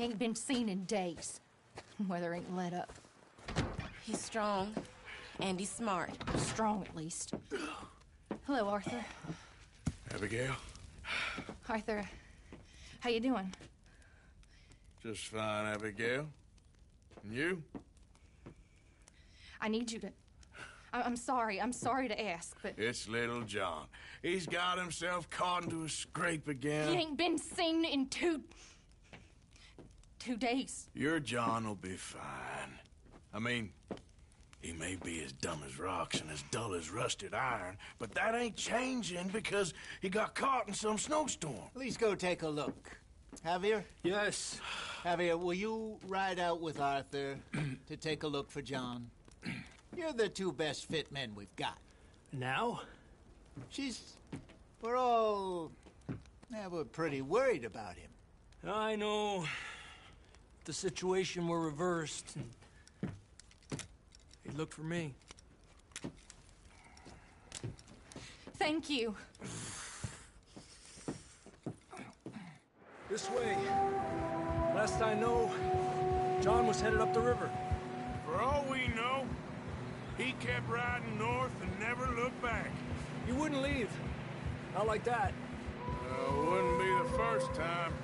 He ain't been seen in days. Weather ain't let up. He's strong, and he's smart. Strong, at least. Hello, Arthur. Abigail? Arthur, how you doing? Just fine, Abigail. And you? I need you to... I'm sorry to ask, but... It's little John. He's got himself caught into a scrape again. He ain't been seen in 2 days. Your John will be fine. I mean, he may be as dumb as rocks and as dull as rusted iron, but that ain't changing because he got caught in some snowstorm. Please go take a look. Javier? Yes. Javier, will you ride out with Arthur to take a look for John? You're the 2 best fit men we've got. Now? We're pretty worried about him. I know. If the situation were reversed, he'd look for me. Thank you. This way. Last I know, John was headed up the river. For all we know, he kept riding north and never looked back. He wouldn't leave. Not like that. Wouldn't be the first time.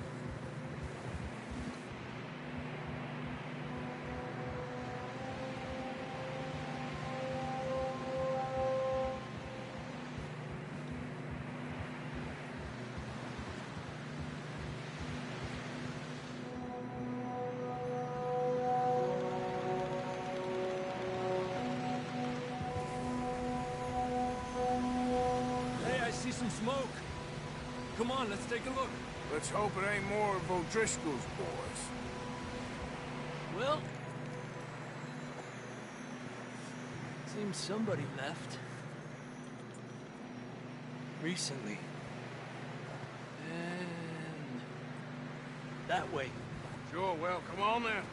Some smoke. Come on, let's take a look. Let's hope it ain't more of O'Driscoll's boys. Well, seems somebody left. Recently. And that way. Sure, well, come on then.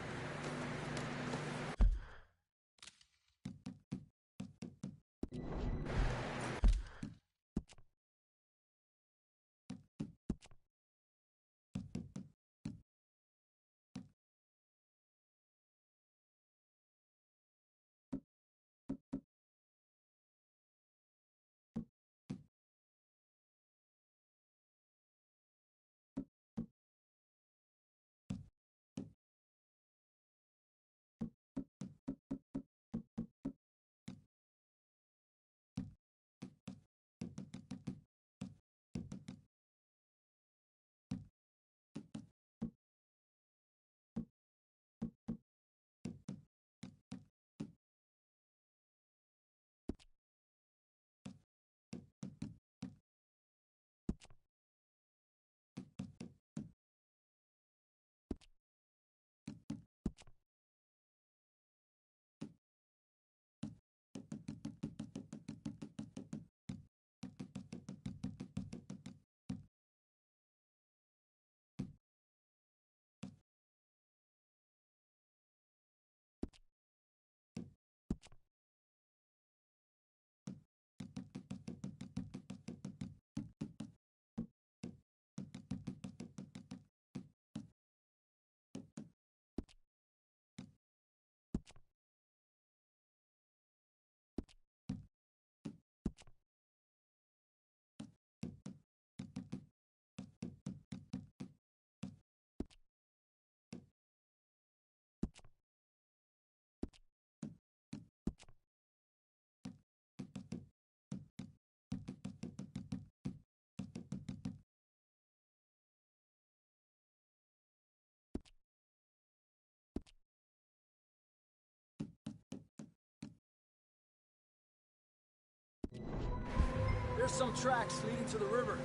There's some tracks leading to the river.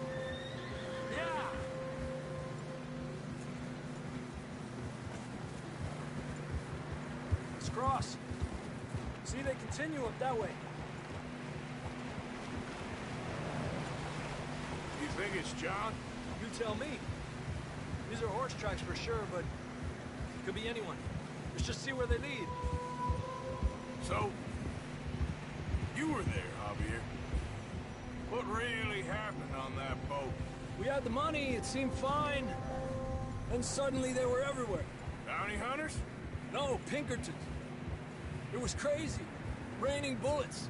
Yeah! Let's cross. See, they continue up that way. You think it's John? You tell me. These are horse tracks for sure, but could be anyone. Let's just see where they lead. So, you were there, Javier. What really happened on that boat? We had the money, it seemed fine. And suddenly they were everywhere. Bounty hunters? No, Pinkertons. It was crazy. Raining bullets.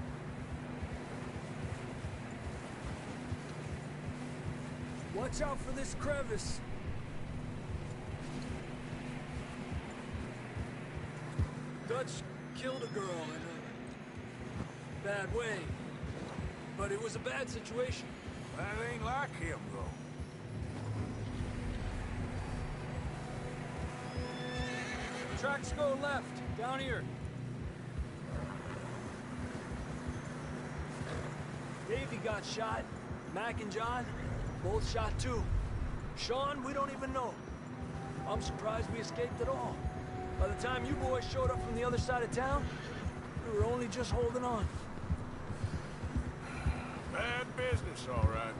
Watch out for this crevice. Dutch killed a girl in a bad way. But it was a bad situation. That ain't like him, though. Tracks go left, down here. Davey got shot. Mac and John, both shot too. Sean, we don't even know. I'm surprised we escaped at all. By the time you boys showed up from the other side of town, we were only just holding on. Bad business, all right.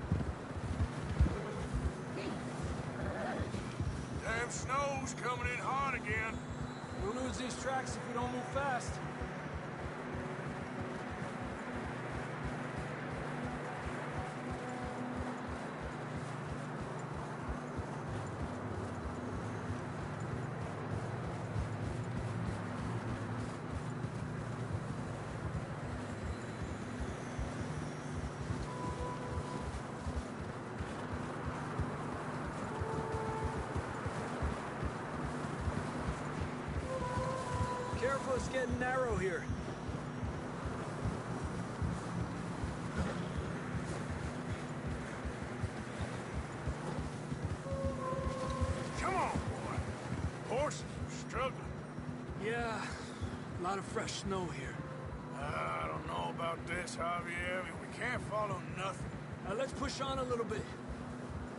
Damn snow's coming in hard again. We'll lose these tracks if we don't move fast. Careful, it's getting narrow here. Come on, boy. Horses are struggling. Yeah, a lot of fresh snow here. I don't know about this, Javier. I mean, we can't follow nothing. Let's push on a little bit.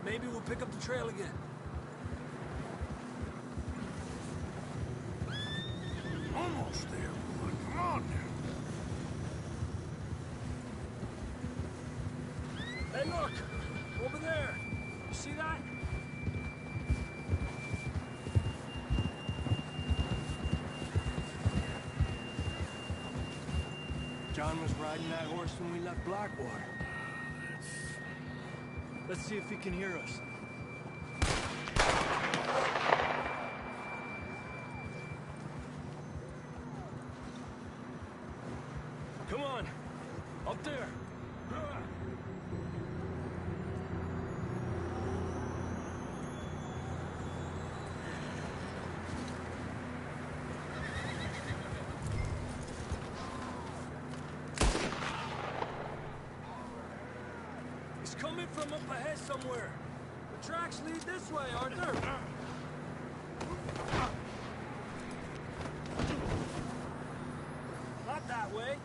Maybe we'll pick up the trail again. Almost there, boy. Come on now. Hey, look! Over there! You see that? John was riding that horse when we left Blackwater. Let's see if he can hear us. Come on! Up there! He's coming from up ahead somewhere. The tracks lead this way, Arthur. Not that way.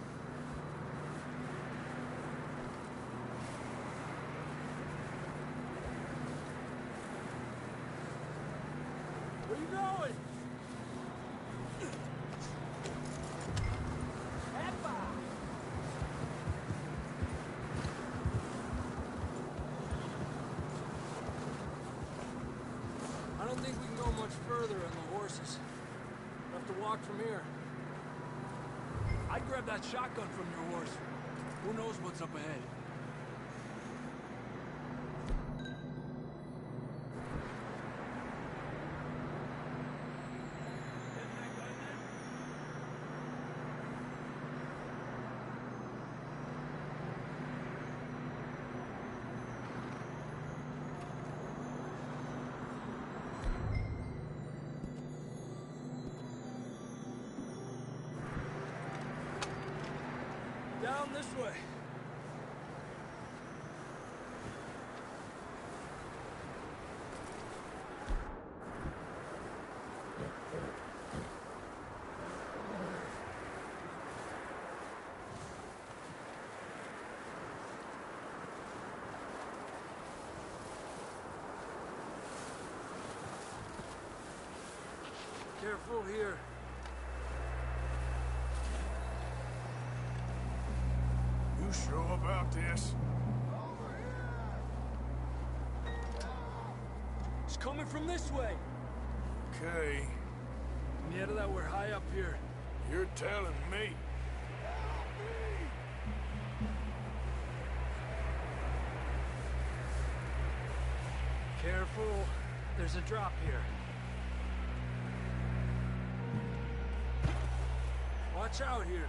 Where you going? Epa! I don't think we can go much further on the horses. We'll have to walk from here. I'd grab that shotgun from your horse. Who knows what's up ahead? Down this way. Careful here. You sure about this? It's coming from this way. Okay, Yeah, that we're high up here. you're telling me. Careful. There's a drop here. Watch out here.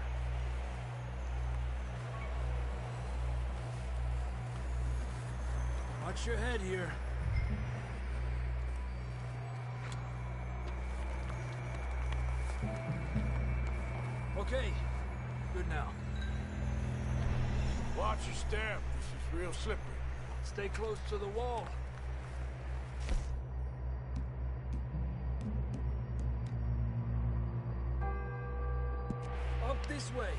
Watch your head here. Okay, good now. Watch your step. This is real slippery. Stay close to the wall. Up this way.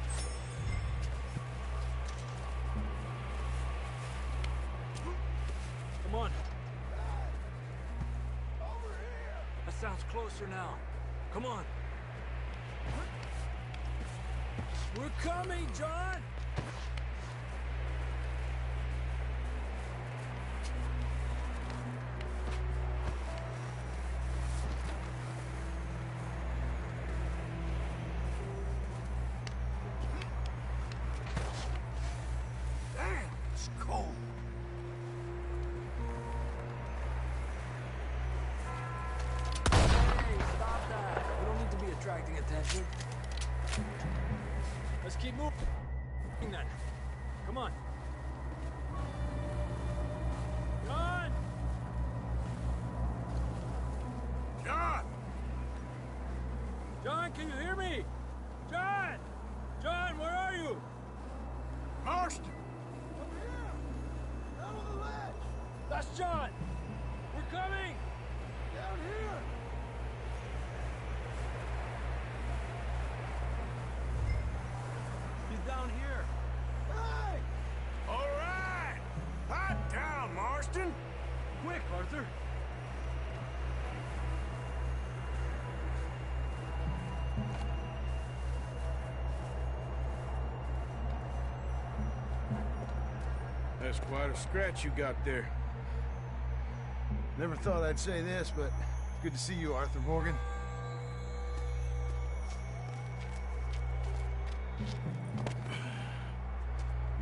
Come on. Over here. That sounds closer now. Come on. We're coming, John! Damn, it's cold. Hey, stop that. We don't need to be attracting attention. Let's keep moving then. Come on. John! John! John, can you hear me? John! John, where are you? Marston! Over here! Down on the ledge! That's John! We're coming! Down here! He's down here. Hey! All right! Hot down, Marston! Quick, Arthur. That's quite a scratch you got there. Never thought I'd say this, but it's good to see you, Arthur Morgan.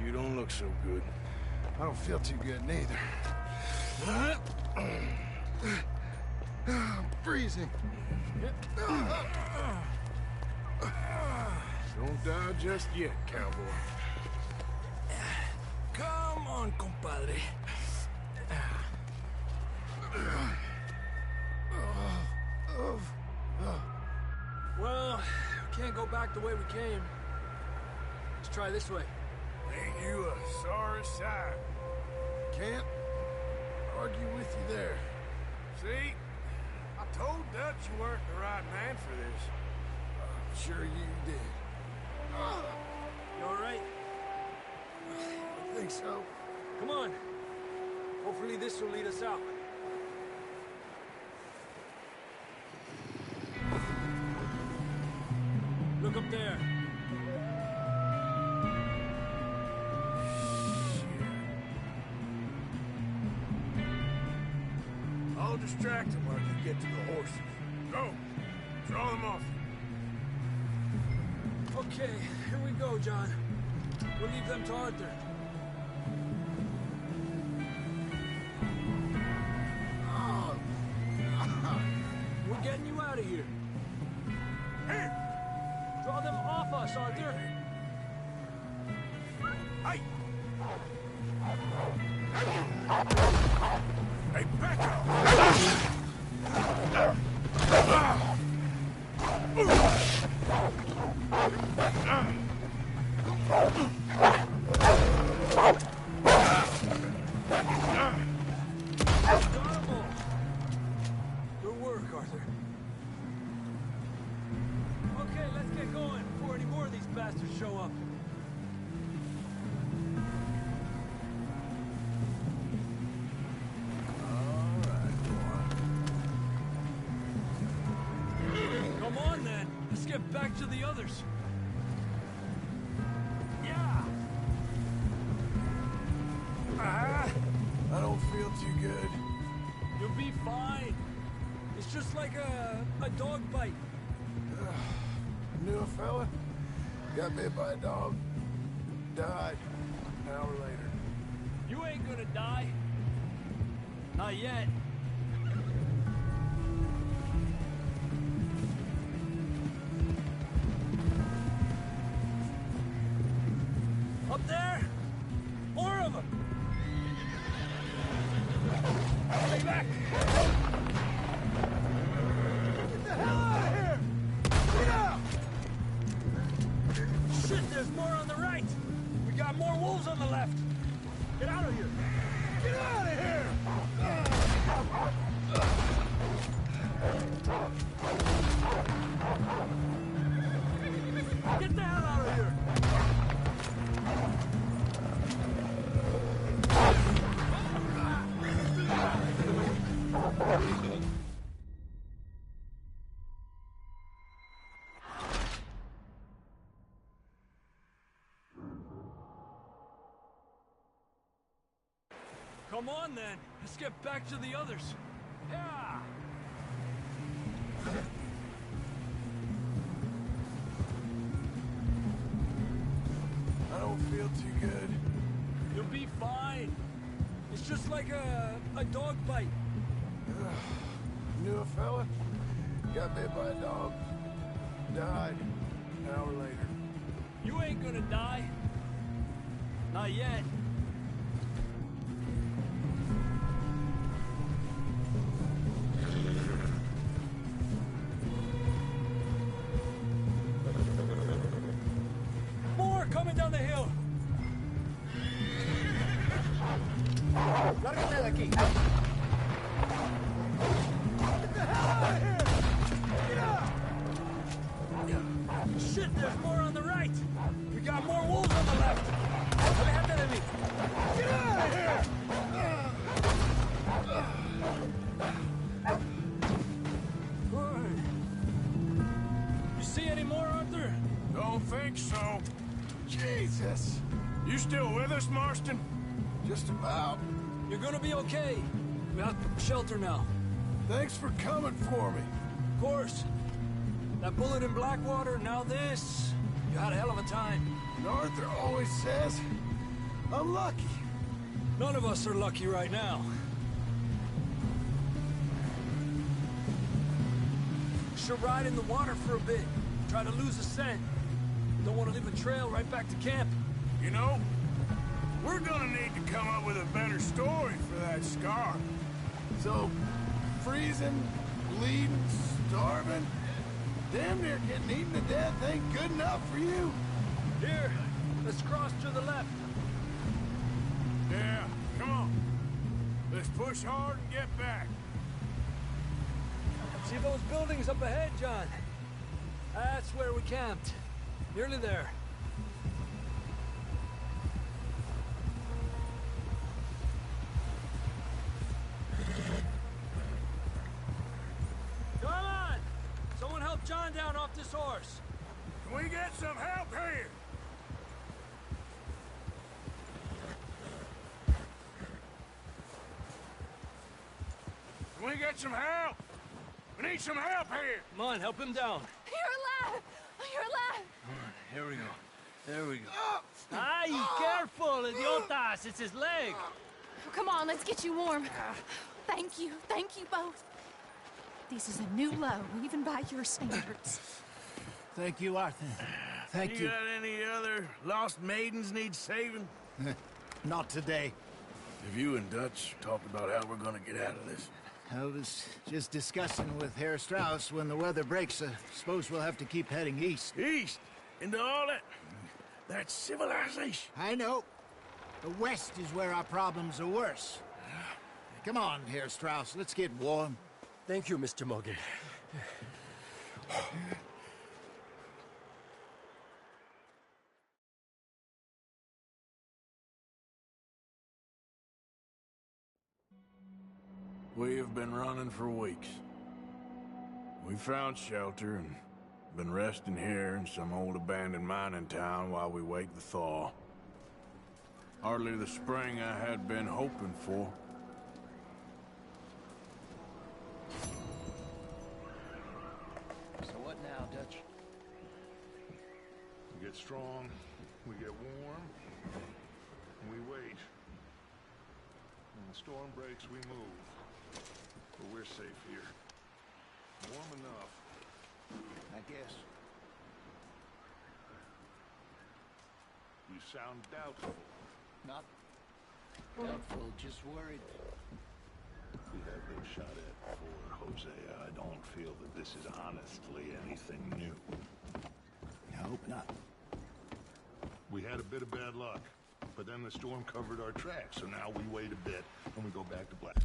You don't look so good. I don't feel too good, neither. I'm freezing. Don't die just yet, cowboy. Come on, compadre. Well, we can't go back the way we came. Let's try this way. Ain't you a sorry sight? Can't argue with you there. See? I told Dutch you weren't the right man for this. I'm sure you did. You all right? I think so. Come on. Hopefully this will lead us out. Look up there. I'll distract him while you get to the horses. Go! Draw them off. Okay, here we go, John. We'll leave them to Arthur. We're getting you out of here. Here! Draw them off us, Arthur. Hey! Hey, back up! Incredible. Good work, Arthur. Okay, let's get going before any more of these bastards show up. Come on, then. Let's get back to the others. Yeah. I don't feel too good. You'll be fine. It's just like a dog bite. Knew a fella, got bit by a dog, died an hour later. You ain't gonna die. Not yet. Up there? More of them! Stay back! Get the hell out of here! Get out! Shit, there's more on the right! We got more wolves on the left! Get out of here! Get out of here! Get the hell out of here! Come on, then. Let's get back to the others. Yeah! I don't feel too good. You'll be fine. It's just like a dog bite. Knew a fella? Got bit by a dog. Died an hour later. You ain't gonna die. Not yet. More coming down the hill. Lárgate de aquí. Get the hell out of here! Get out! Shit, there's more on the right. We got more wolves on the left. Aléjate de mí. Get out of here! You see any more, Arthur? Don't think so. Jesus! You still with us, Marston? Just about. You're gonna be okay. We have shelter now. Thanks for coming for me. Of course. That bullet in Blackwater, now this. You had a hell of a time. And Arthur always says, I'm lucky. None of us are lucky right now. Should ride in the water for a bit. Try to lose a scent. Don't want to leave a trail right back to camp. You know, we're gonna need to come up with a better story for that scar. So, freezing, bleeding, starving, damn near getting eaten to death ain't good enough for you. Here, let's cross to the left. Yeah, come on. Let's push hard and get back. See those buildings up ahead, John? That's where we camped. Nearly there. Come on! Someone help John down off this horse. Can we get some help here? Can we get some help? We need some help here. Come on, help him down. You're alive! You're alive! Here we go. There we go. Ay, careful, idiotas! It's his leg. Come on, let's get you warm. Thank you both. This is a new low, even by your standards. Thank you, Arthur. Thank you. Got any other lost maidens need saving? Not today. Have you and Dutch talked about how we're gonna get out of this? I was just discussing with Herr Strauss when the weather breaks. Suppose we'll have to keep heading east. East? Into all that civilization? I know. The west is where our problems are worse. Come on, Herr Strauss. Let's get warm. Thank you, Mr. Morgan. We have been running for weeks. We found shelter and been resting here in some old abandoned mining town while we wait the thaw. Hardly the spring I had been hoping for. So what now, Dutch? We get strong, we get warm, and we wait. When the storm breaks, we move. But we're safe here. Warm enough. I guess. You sound doubtful. Not doubtful, just worried. We have been shot at before, Hosea. I don't feel that this is honestly anything new. I hope not. We had a bit of bad luck, but then the storm covered our tracks, so now we wait a bit and we go back to black.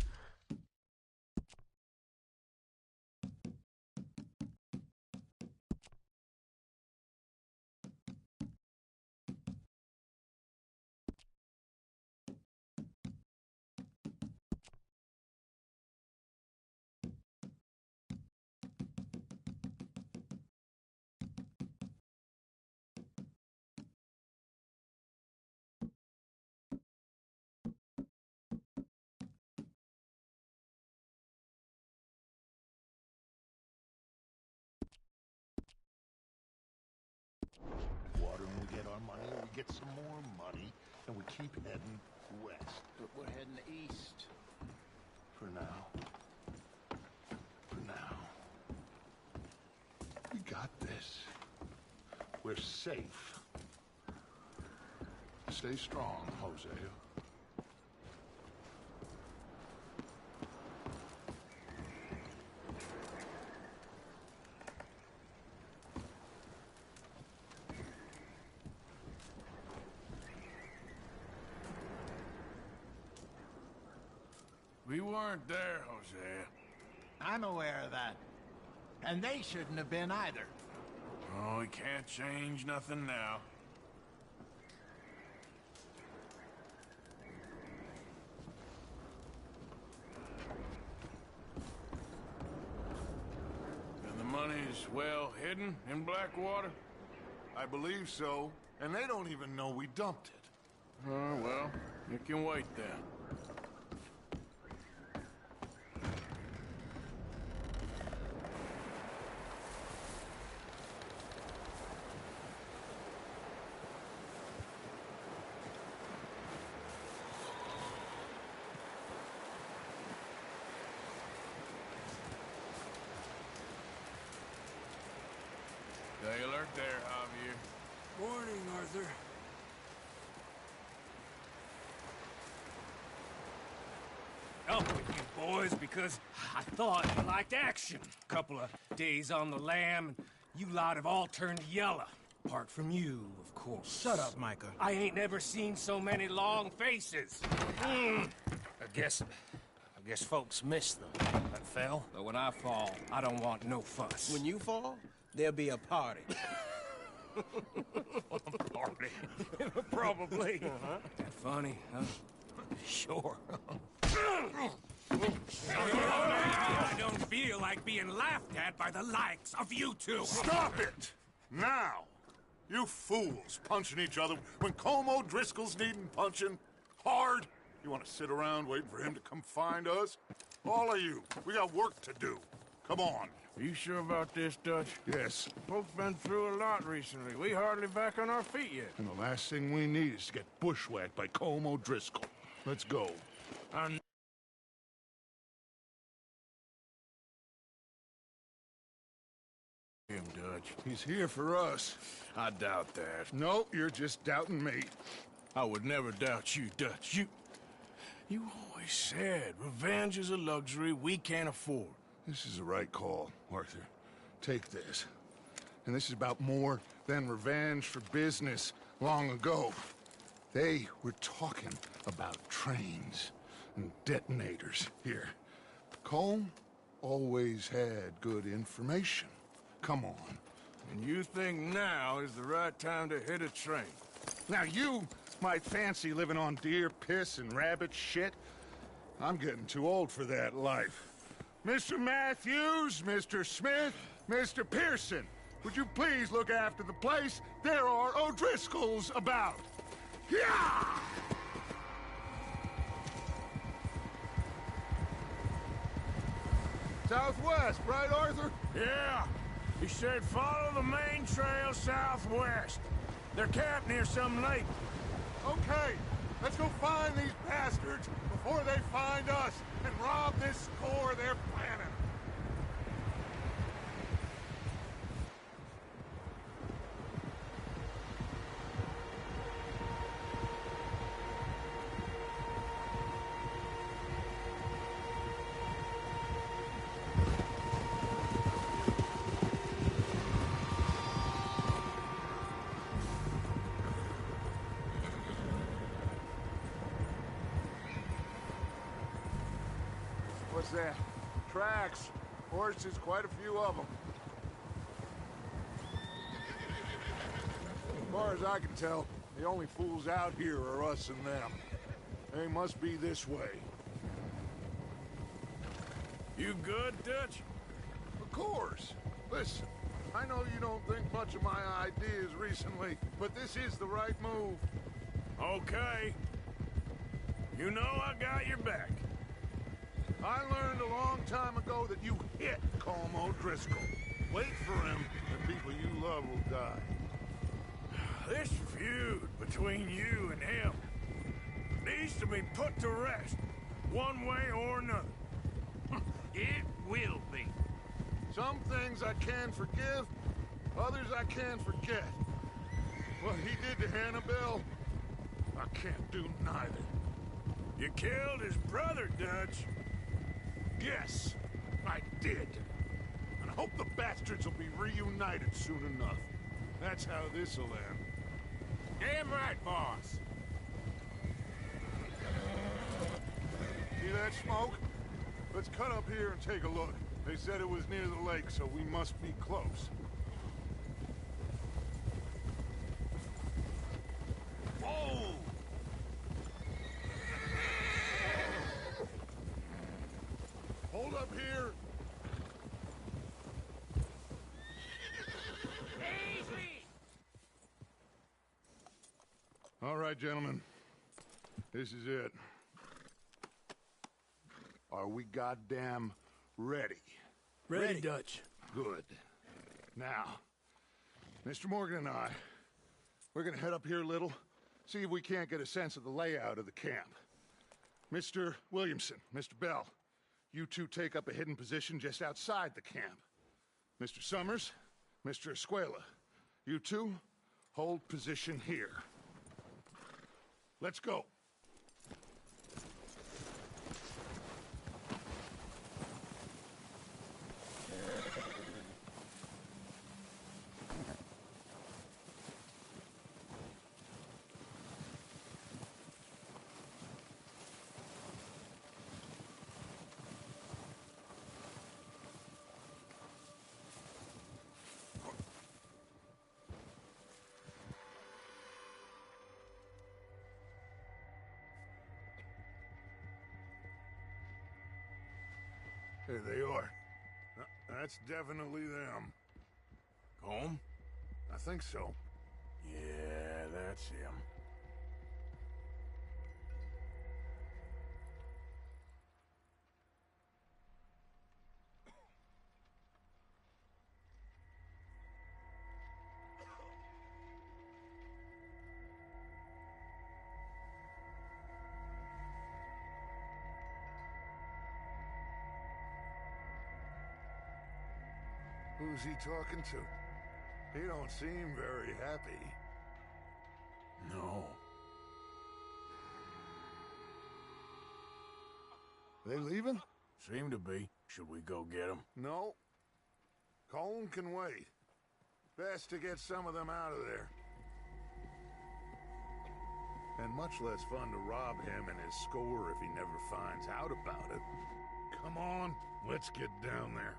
Water and we get our money, and we get some more money, and we keep heading west. But we're heading east. For now. For now. We got this. We're safe. Stay strong, Hosea. We weren't there, Hosea. I'm aware of that. And they shouldn't have been either. Oh, we can't change nothing now. And the money's well hidden in Blackwater? I believe so, and they don't even know we dumped it. Oh, well, it can wait then. Stay alert there, Javier. Morning, Arthur. Up with you boys because I thought you liked action. Couple of days on the lam, and you lot have all turned yellow. Apart from you, of course. Shut up, Micah. I ain't never seen so many long faces. I guess folks miss them. That fell. But when I fall, I don't want no fuss. When you fall, there'll be a party. Party. Probably. That funny, huh? Sure. I don't feel like being laughed at by the likes of you two. Stop it! Now! You fools punching each other when Colm O'Driscoll's needing punching. Hard! You want to sit around waiting for him to come find us? All of you, we got work to do. Come on. Are you sure about this, Dutch? Yes. Folks been through a lot recently. We hardly back on our feet yet. And the last thing we need is to get bushwhacked by Colm O'Driscoll. Let's go. I him, Dutch. He's here for us. I doubt that. No, you're just doubting me. I would never doubt you, Dutch. You always said revenge is a luxury we can't afford. This is the right call, Arthur. Take this. And this is about more than revenge for business long ago. They were talking about trains and detonators here. Colm always had good information. Come on. And you think now is the right time to hit a train? Now you might fancy living on deer piss and rabbit shit. I'm getting too old for that life. Mr. Matthews, Mr. Smith, Mr. Pearson, would you please look after the place? There are O'Driscolls about. Yeah! Southwest, right, Arthur? Yeah. He said follow the main trail southwest. They're camped near some lake. Okay, let's go find these bastards before they find us and rob this score they're planning. What's that? Tracks. Horses, quite a few of them. As far as I can tell, the only fools out here are us and them. They must be this way. You good, Dutch? Of course. Listen, I know you don't think much of my ideas recently, but this is the right move. Okay. You know I got your back. I learned a long time ago that you hit Colm O'Driscoll. Wait for him, and people you love will die. This feud between you and him needs to be put to rest, one way or another. It will be. Some things I can forgive, others I can't forget. What he did to Annabelle, I can't do neither. You killed his brother, Dutch. Yes, I did. And I hope the bastards will be reunited soon enough. That's how this'll end. Damn right, boss. See that smoke? Let's cut up here and take a look. They said it was near the lake, so we must be close. Whoa! Hold up here. Easy! All right, gentlemen. This is it. Are we goddamn ready? Ready, Dutch. Good. Now, Mr. Morgan and I, we're gonna head up here a little, see if we can't get a sense of the layout of the camp. Mr. Williamson, Mr. Bell, you two take up a hidden position just outside the camp. Mr. Summers, Mr. Escuela, you two hold position here. Let's go. There they are. That's definitely them. Home? I think so. Yeah, that's him. Who's he talking to? He don't seem very happy. No. They leaving? Seem to be. Should we go get him? No. Colm can wait. Best to get some of them out of there. And much less fun to rob him and his score if he never finds out about it. Come on, let's get down there.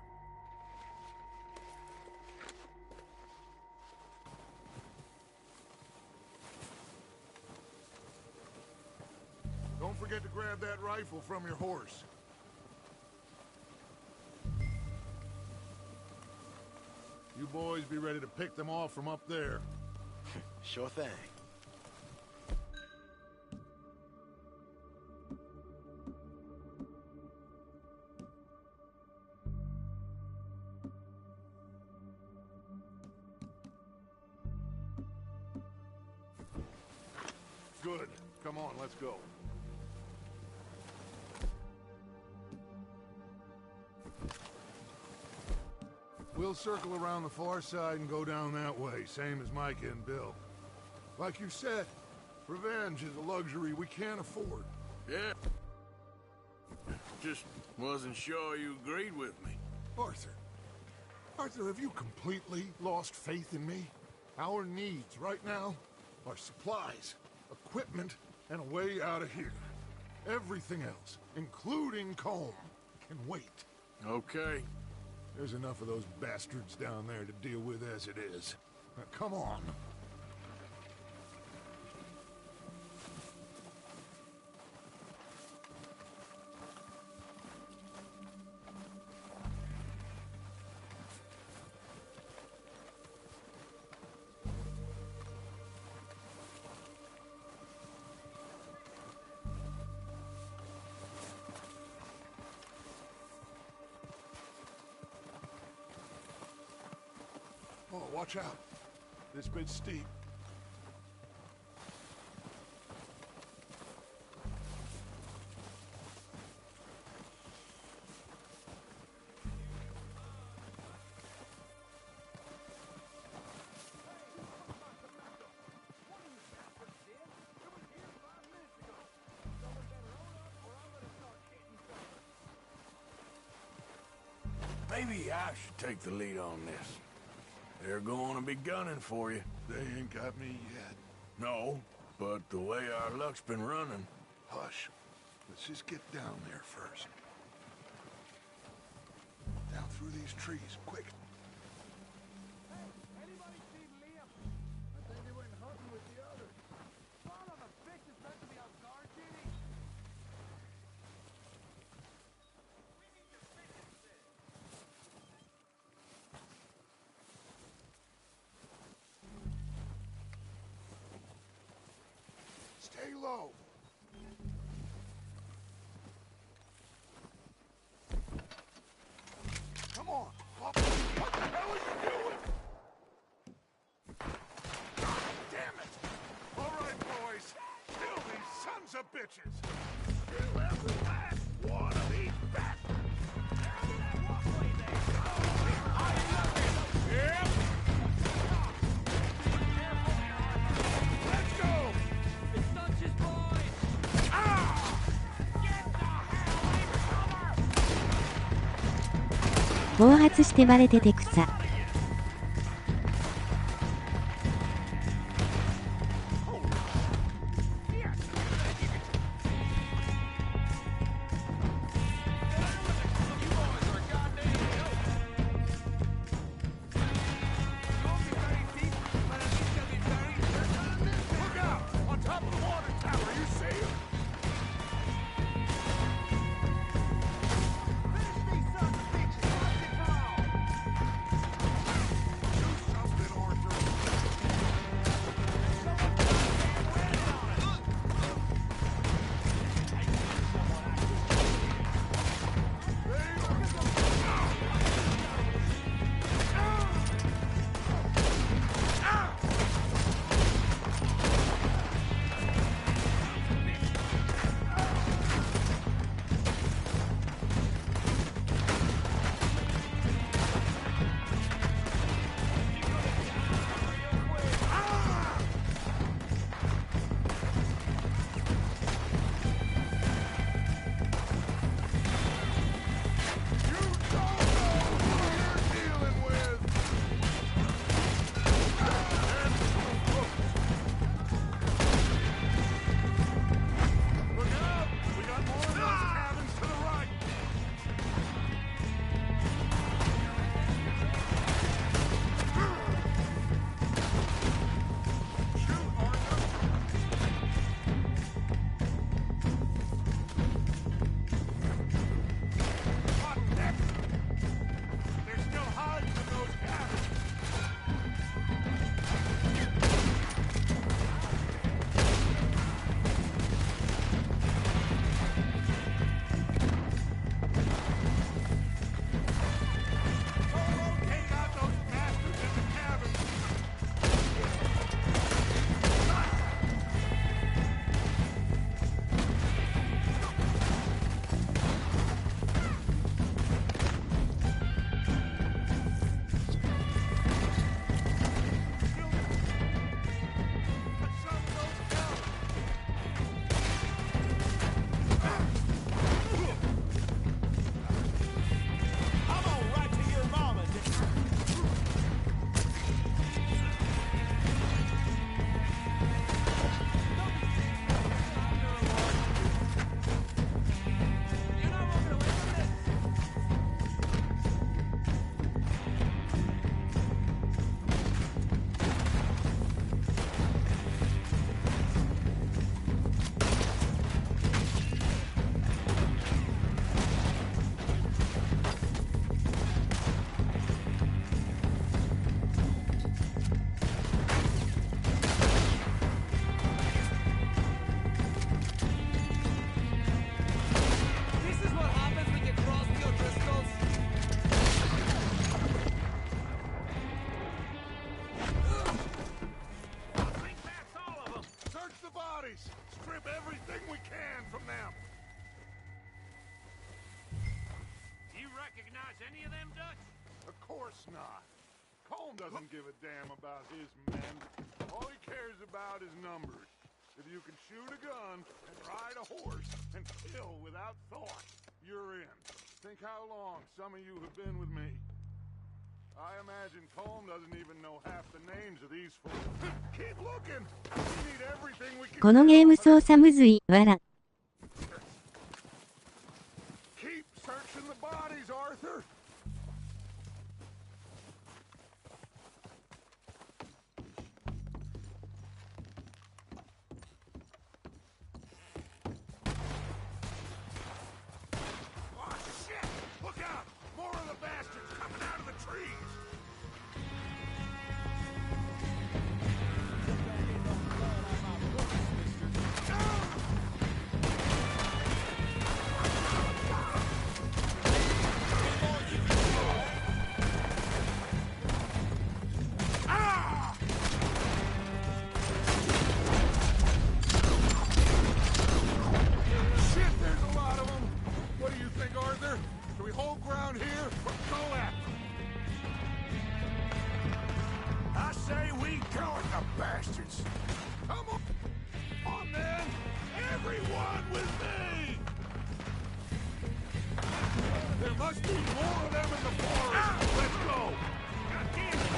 Don't forget to grab that rifle from your horse. You boys be ready to pick them off from up there. Sure thing. Good. Come on, let's go. We'll circle around the far side and go down that way, same as Micah and Bill. Like you said, revenge is a luxury we can't afford. Yeah. Just wasn't sure you agreed with me. Arthur. Arthur, have you completely lost faith in me? Our needs right now are supplies, equipment, and a way out of here. Everything else, including Colm, can wait. Okay. There's enough of those bastards down there to deal with as it is. Now, come on. Oh, watch out. This bit's steep. Maybe I should take the lead on this. They're going to be gunning for you. They ain't got me yet. No, but the way our luck's been running... Hush. Let's just get down there first. Down through these trees, quick. Anybody see Liam? I think they went hunting with the others. Son of a bitch is meant to be on guard duty. Stay low. Come on. What the hell are you doing? Damn it. All right, boys. Kill these sons of bitches. Kill every last one of these bastards. Yep. Let's go. It's not just boys. Ah! 暴発してバレてて草。Look out! On top of the water tower, you see him? Finish these sons of bitches, once and for all! boss, any of them Dutch? Of course not. Colm doesn't give a damn about his men. All he cares about is numbers. If you can shoot a gun and ride a horse and kill without thought, you're in. Think how long some of you have been with me. I imagine Colm doesn't even know half the names of these fools. Keep looking. We need everything we can. このゲーム操作むずい、わら。Keep searching the bodies, Arthur. Oh shit! Look out! More of the bastards coming out of the trees. Shit, there's a lot of them. What do you think, Arthur? Should we hold ground here or go at them? I say we go at the bastards. Come on. On then. Everyone with me. There must be more of them in the forest. Let's go. God damn it.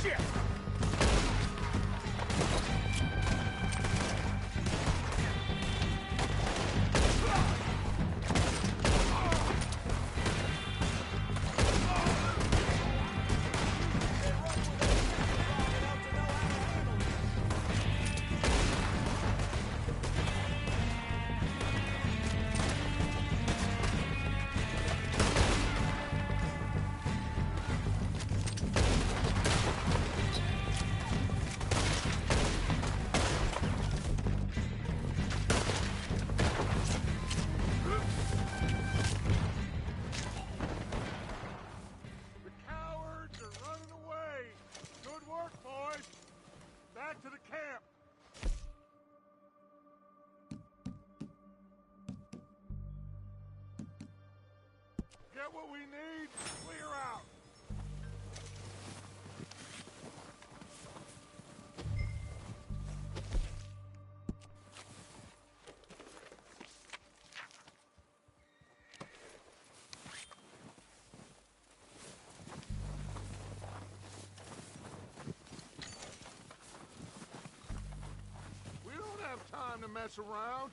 Shit. The cowards are running away. Good work, boys. Back to the camp. Get what we need, clear out. We don't have time to mess around.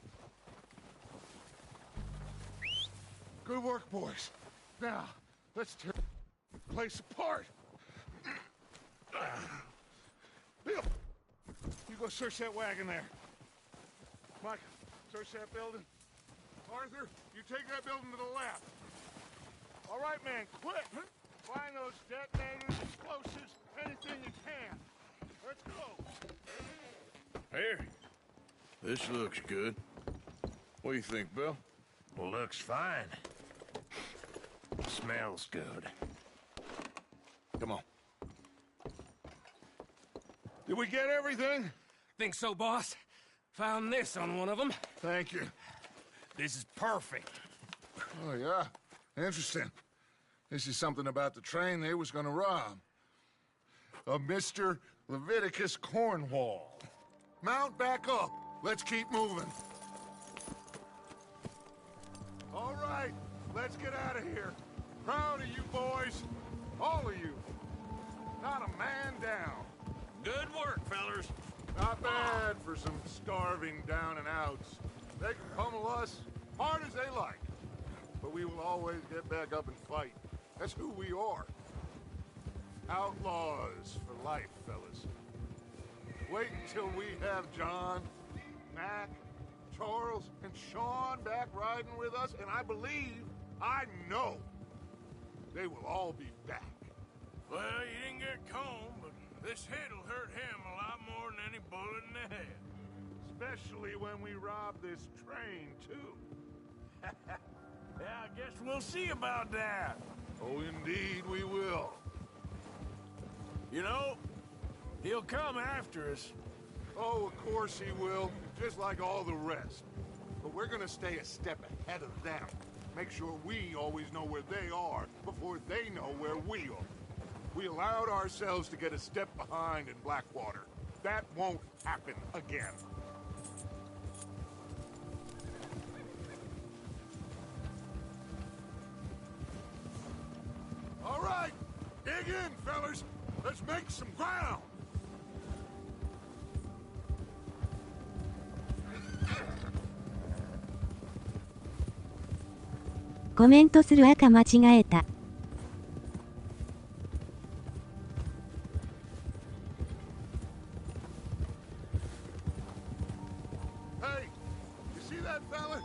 Good work, boys. Now, let's tear the place apart. Bill, you go search that wagon there. Mike, search that building. Arthur, you take that building to the left. All right, man, quick. Find those detonators, explosives, anything you can. Let's go. Here. This looks good. What do you think, Bill? Looks fine. Smells good. Come on. Did we get everything? Think so, boss. Found this on one of them. Thank you. This is perfect. Oh, yeah? Interesting. This is something about the train they was gonna rob. A Mr. Leviticus Cornwall. Mount back up. Let's keep moving. All right, let's get out of here. Proud of you boys. All of you. Not a man down. Good work, fellers. Not bad for some starving down and outs. They can pummel us hard as they like. But we will always get back up and fight. That's who we are. Outlaws for life, fellas. Wait until we have John, Mac, Charles, and Sean back riding with us, and I know, they will all be back. Well, you didn't get Colm, but this hit'll hurt him a lot more than any bullet in the head. Especially when we rob this train, too. Yeah, I guess we'll see about that. Oh, indeed we will. You know, he'll come after us. Oh, of course he will, just like all the rest. but we're gonna stay a step ahead of them. Make sure we always know where they are before they know where we are. We allowed ourselves to get a step behind in Blackwater. That won't happen again. All right, dig in, fellas. Let's make some ground. コメントする赤間違えた。Hey, you see that fella?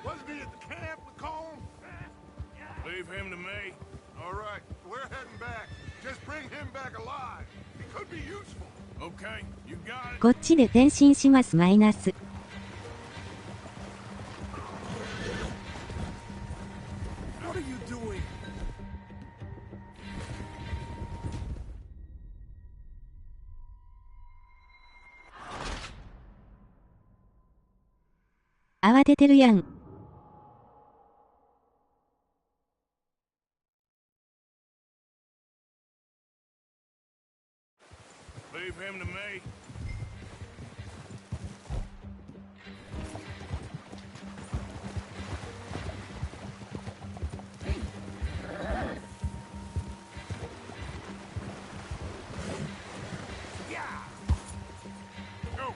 Wasn't he at the camp with Colm? Leave him to me. All right, we're heading back. Just bring him back alive. He could be useful. Okay, you got it. こっちで転身しますマイナス。What are you doing? 慌ててるやん。Leave him to me. Go.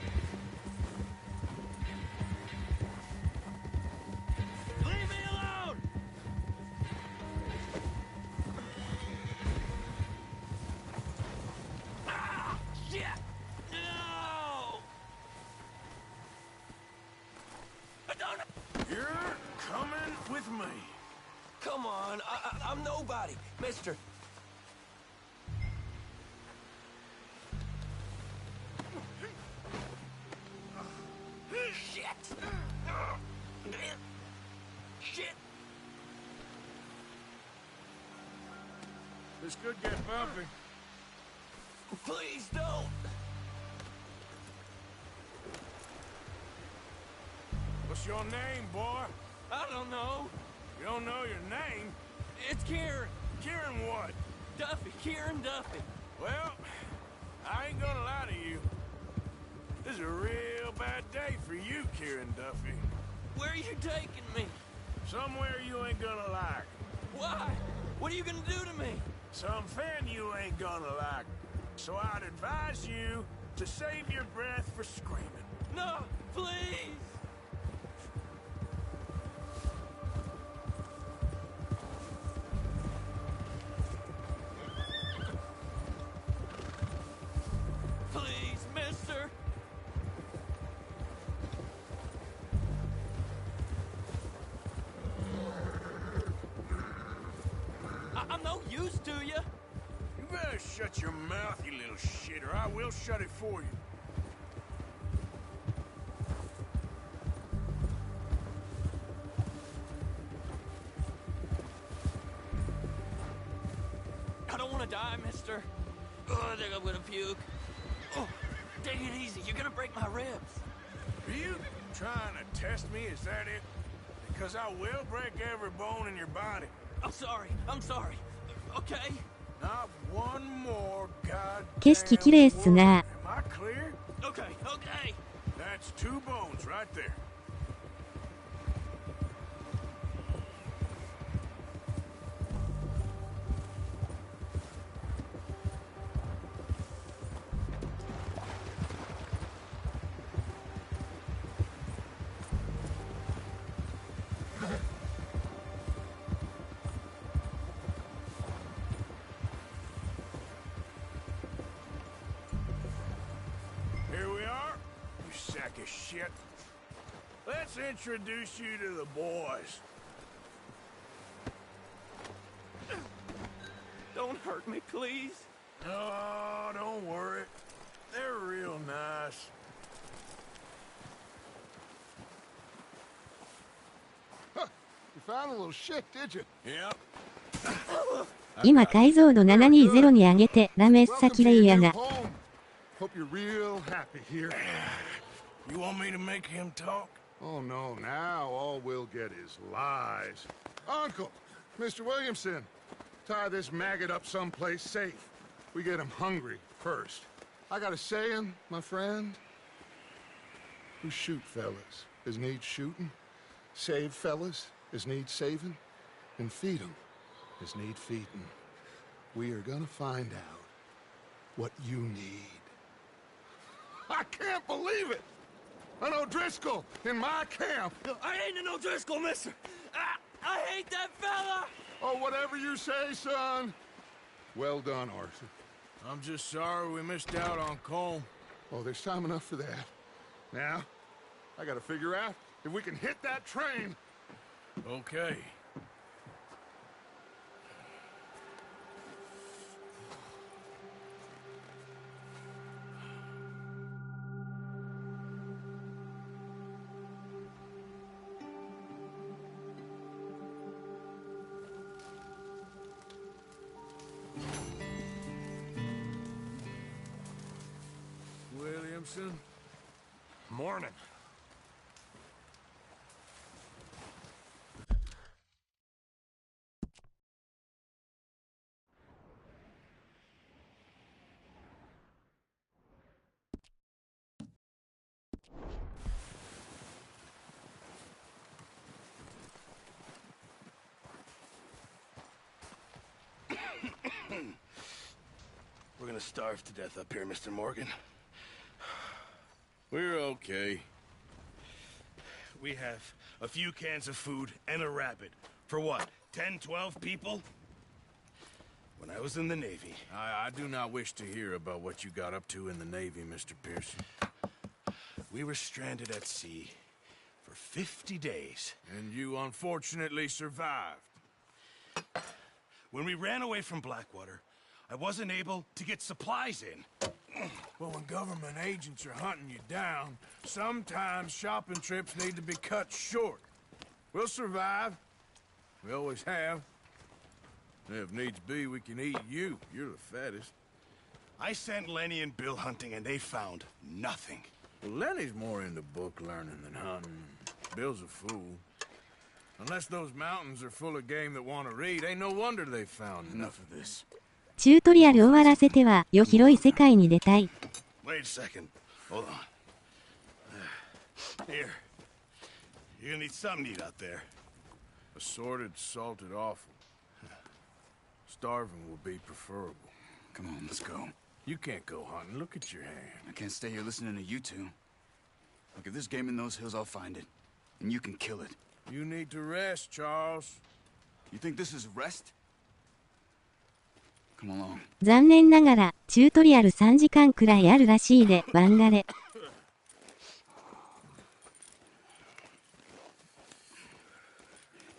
Leave me alone! Ah, shit! No! I don't. You're coming with me. Come on, I'm nobody, mister. Shit! Shit! This could get bumpy. Please don't! What's your name, boy? I don't know. You don't know your name? It's Kieran. Kieran what? Duffy. Kieran Duffy. Well, I ain't gonna lie to you. This is a real bad day for you, Kieran Duffy. Where are you taking me? Somewhere you ain't gonna like. Why? What are you gonna do to me? Something you ain't gonna like. So I'd advise you to save your breath for screaming. No, please! Please, mister! I'm no use to you. You better shut your mouth, you little shit, or I will shut it for you. I don't want to die, mister. Oh, I think I'm gonna puke. Oh, take it easy. You're gonna break my ribs. Are you trying to test me? Is that it? Because I will break every bone in your body. I'm sorry. I'm sorry. Okay? Not one more goddamn 景色綺麗っすな。 Am I clear? Okay, okay. That's 2 bones right there. Here we are, you sack of shit. Let's introduce you to the boys. Don't hurt me, please. Oh, don't worry. They're real nice. You found a little shit, did you? Yep. 今解像度720に上げてラメッサ綺麗やな。 Hope you're real happy here. You want me to make him talk? Oh, no, now all we'll get is lies. Uncle, Mr. Williamson, tie this maggot up someplace safe. We get him hungry first. I got a saying, my friend. We shoot fellas as need shooting, save fellas as need saving, and feed 'em as need feeding. We are gonna find out what you need. I can't believe it! An O'Driscoll in my camp! I ain't an O'Driscoll, mister! I hate that fella! Oh, whatever you say, son. Well done, Arthur. I'm just sorry we missed out on Cole. Oh, there's time enough for that. Now, I gotta figure out if we can hit that train. Okay. Williamson? Morning. We're gonna starve to death up here, Mr. Morgan. We're okay. We have a few cans of food and a rabbit. For what, 10, 12 people? When I was in the Navy... I do not wish to hear about what you got up to in the Navy, Mr. Pearson. We were stranded at sea for 50 days. And you unfortunately survived. When we ran away from Blackwater, I wasn't able to get supplies in. Well, when government agents are hunting you down, sometimes shopping trips need to be cut short. We'll survive. We always have. If needs be, we can eat you. You're the fattest. I sent Lenny and Bill hunting, and they found nothing. Well, Lenny's more into book learning than hunting. Bill's a fool. Unless those mountains are full of game that want to read, ain't no wonder they found enough of this. チュートリアル終わらせては、よ広い世界に出たい。Wait a second. Hold on. Here. You're gonna need something to eat out there. Assorted, salted offal. Starving will be preferable. Come on, let's go. You can't go hunting. Look at your hand. I can't stay here listening to you two. Look, if there's game in those hills, I'll find it. And you can kill it. You need to rest, Charles. You think this is rest? Come along. 残念ながら、チュートリアル3時間くらいあるらしいで、ワンガレ。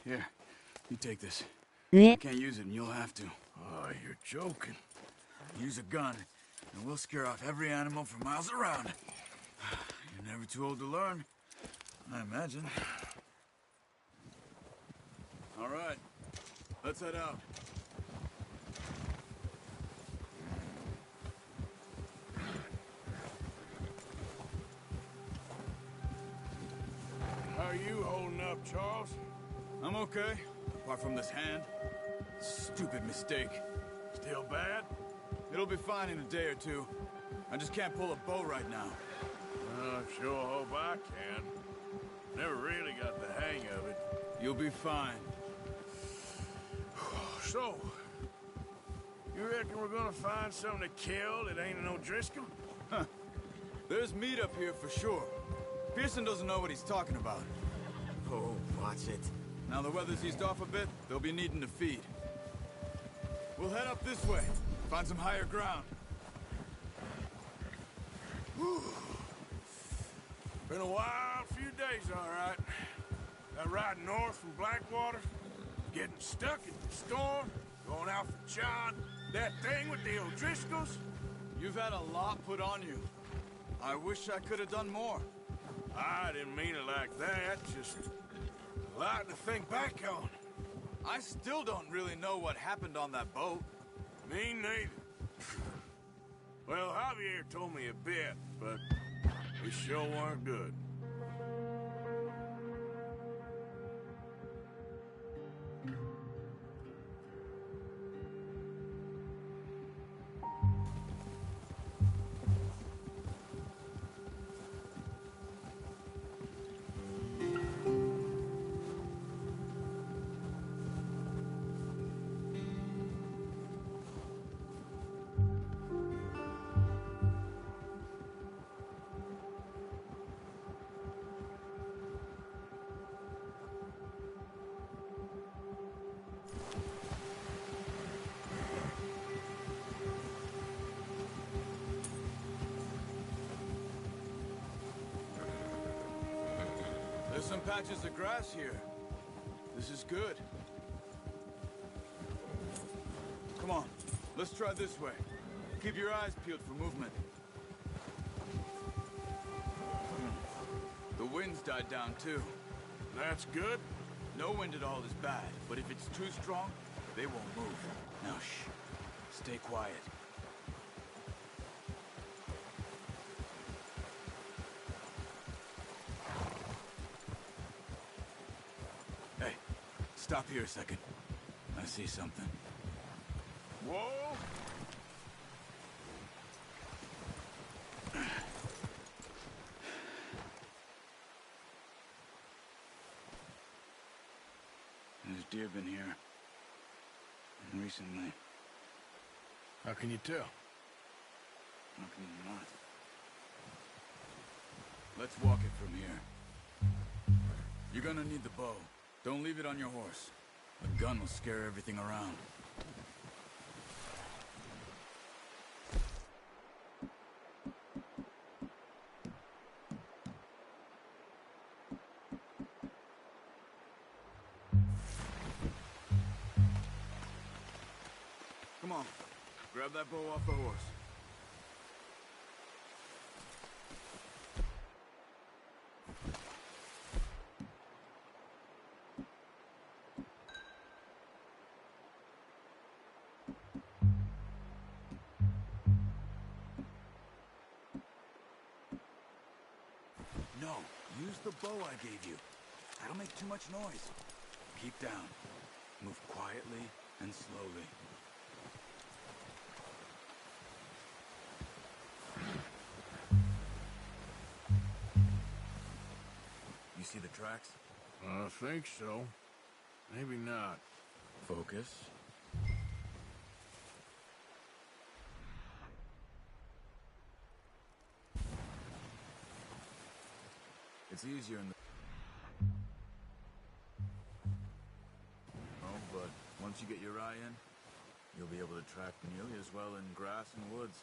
Here, you take this. 上。 I can't use it and you'll have to. Oh, you're joking. Use a gun, and we'll scare off every animal for miles around. You're never too old to learn, I imagine. All right, let's head out. How are you holding up, Charles? I'm okay, apart from this hand. Stupid mistake. Still bad? It'll be fine in a day or two. I just can't pull a bow right now. I sure hope I can. Never really got the hang of it. You'll be fine. So, you reckon we're gonna find something to kill that ain't an O'Driscoll? Huh. There's meat up here for sure. Pearson doesn't know what he's talking about. Oh, watch it. Now the weather's eased off a bit, they'll be needing to feed. We'll head up this way, find some higher ground. Whew. Been a wild few days, all right. That ride north from Blackwater, getting stuck in the storm, going out for John, that thing with the O'Driscolls. You've had a lot put on you. I wish I could have done more. I didn't mean it like that, just a lot to think back on. I still don't really know what happened on that boat. Me neither. Well, Javier told me a bit, but we sure weren't good. some patches of grass here. This is good. Come on, let's try this way. Keep your eyes peeled for movement. The wind's died down too. That's good. No wind at all is bad, but if it's too strong, they won't move. Now shh. Stay quiet. Hey, stop here a second. I see something. Whoa! There's deer been here. Recently. How can you tell? How can you not? Let's walk it from here. You're gonna need the bow. Don't leave it on your horse. A gun will scare everything around. Come on, grab that bow off the horse. No, use the bow I gave you. That'll make too much noise. Keep down. Move quietly and slowly. You see the tracks? I think so. Maybe not. Focus. It's easier in the... Oh, but once you get your eye in, you'll be able to track nearly as well in grass and woods.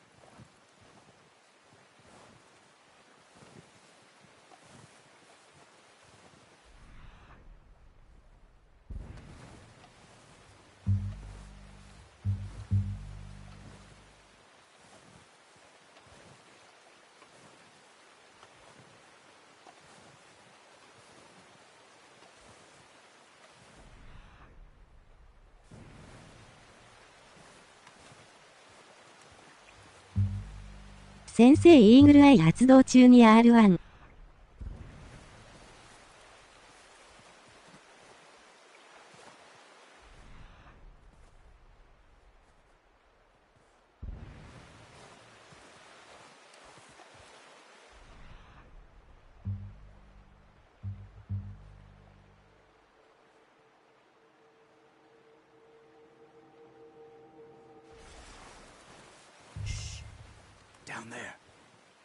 先生イーグルアイ発動中に R1。Down there.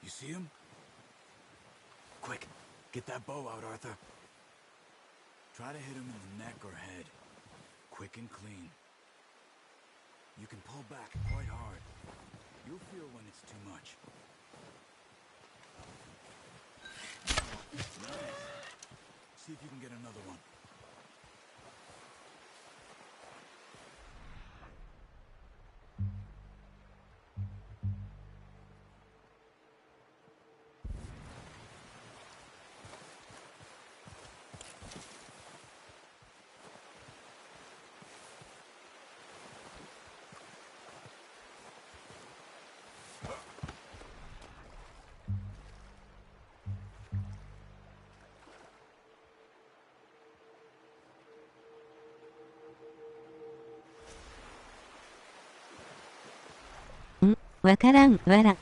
You see him? Quick, get that bow out, Arthur. Try to hit him in the neck or head. Quick and clean. You can pull back quite hard. You'll feel when it's too much. Nice. See if you can get another one.わからん、わら。That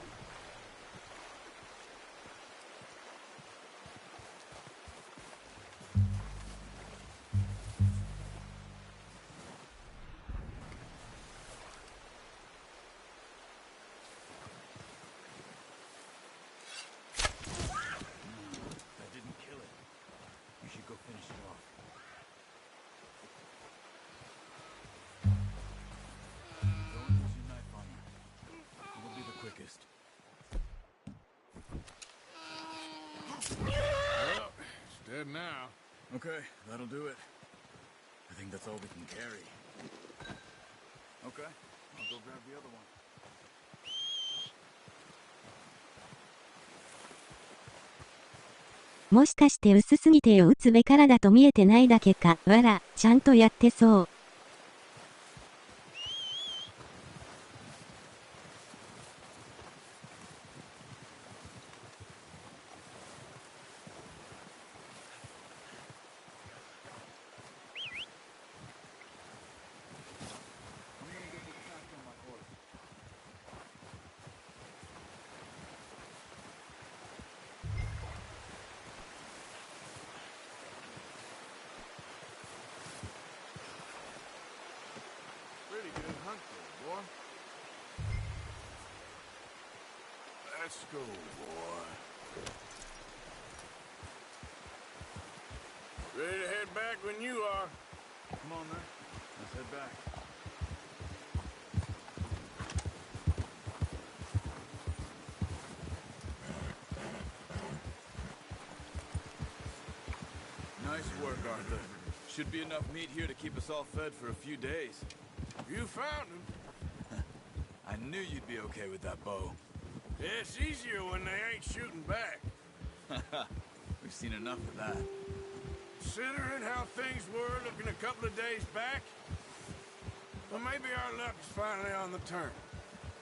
didn't kill it. You should go finish it off. Don't use your knife on her. It'll be the quickest. Okay, that'll do it. I think that's all we can carry. Okay, I'll go grab the other one. もしかして薄すぎてを打つべからだと見えてないだけか。わら、ちゃんとやってそう。Pretty good hunt there, boy. Let's go, boy. Ready to head back when you are. Come on, then. Let's head back. Nice work, Arthur. Should be enough meat here to keep us all fed for a few days. You found him. I knew you'd be okay with that bow. Yeah, it's easier when they ain't shooting back. We've seen enough of that. Considering how things were looking a couple of days back, well, maybe our luck is finally on the turn.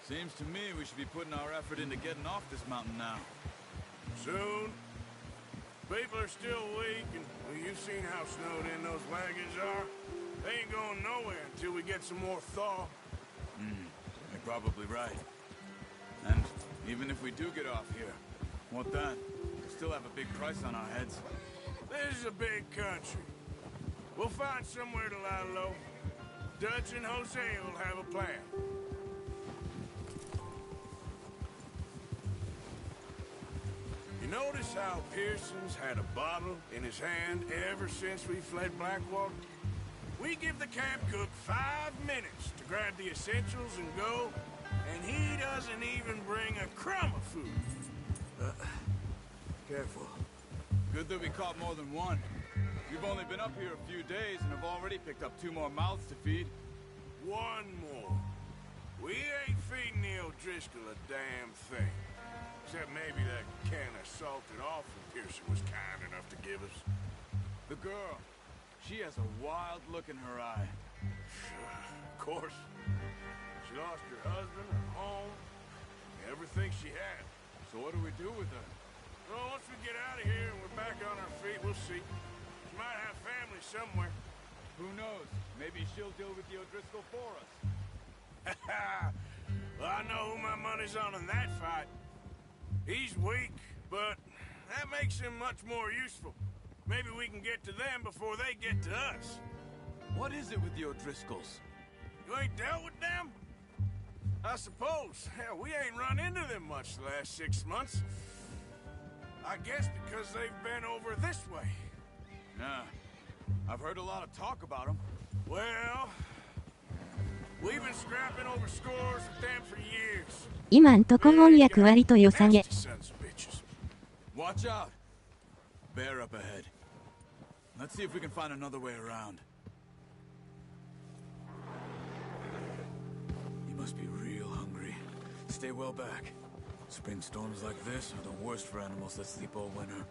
Seems to me we should be putting our effort into getting off this mountain now. Soon. People are still weak, and well, you've seen how snowed in those wagons are. They ain't going nowhere until we get some more thaw. You're probably right. And even if we do get off here, what then? We still have a big price on our heads. This is a big country. We'll find somewhere to lie low. Dutch and Jose will have a plan. You notice how Pearson's had a bottle in his hand ever since we fled Blackwater? We give the camp cook 5 minutes to grab the essentials and go, and he doesn't even bring a crumb of food. Careful. Good that we caught more than one. We've only been up here a few days and have already picked up 2 more mouths to feed. 1 more. We ain't feeding the O'Driscoll a damn thing. Except maybe that can of salted offal Pearson was kind enough to give us. The girl. She has a wild look in her eye. Of course. She lost her husband, her home, everything she had. So what do we do with her? Well, once we get out of here and we're back on our feet, we'll see. She might have family somewhere. Who knows? Maybe she'll deal with the O'Driscoll for us. Well, I know who my money's on in that fight. He's weak, but that makes him much more useful. Maybe we can get to them before they get to us. What is it with the O'Driscolls? You ain't dealt with them? I suppose. Hell, we ain't run into them much the last 6 months. I guess because they've been over this way. Yeah. I've heard a lot of talk about them. Well, we've been scrapping over scores with them for years. 今んとこ翻訳割と良さげ。 Watch out! Bear up ahead. Let's see if we can find another way around. You must be real hungry. Stay well back. Spring storms like this are the worst for animals that sleep all winter.